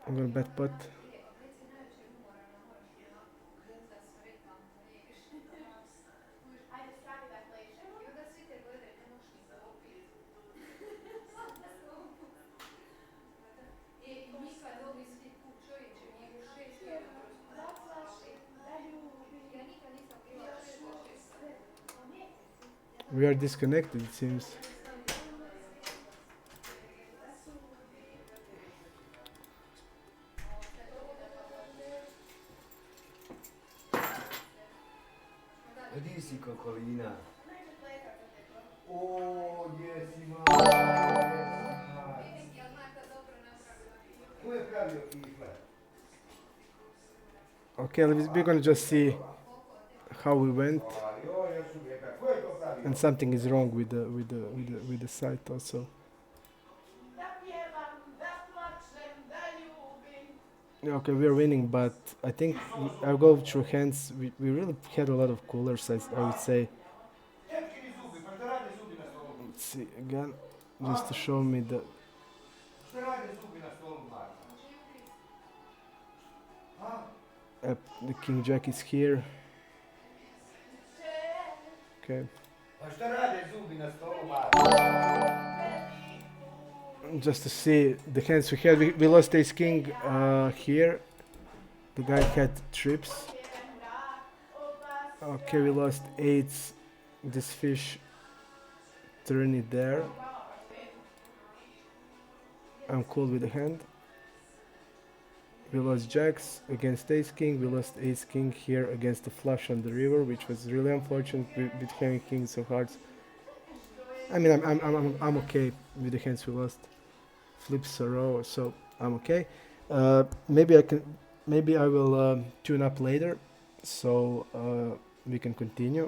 I'm gonna bet pot. Ajde, stani da plešemo. We are disconnected, it seems. Karolina. Neće pleka kad te to. O, jesi mali, Vidim, jel Marta dobro napravila igru? Ko je pravio kifle? Okay, we're gonna just see how we went, Jo, još uvijek. Ko je to pravio? and something is wrong with the site also. Da pjevam, da plačem, da ljubim. Yeah, okay, we're winning, but I think I'll go through hands. We really had a lot of coolers, I would say. Tetkini zubi, pa šta rade zubi na stolu? Let's see again, just to show me the. Šta rade zubi na stolu, Marta? A? The king jack is here. Okay, Pa šta rade zubi na stolu, Marta? just to see the hands we had. We lost ace king here. The guy had trips. Okay, we lost eights. This fish turn it there. I'm cool with the hand. We lost jacks against ace king. We lost ace king here against the flush on the river, which was really unfortunate with having kings of hearts. I mean, I'm okay with the hands we lost. Flips a row, so I'm okay. Maybe I will tune up later, so we can continue.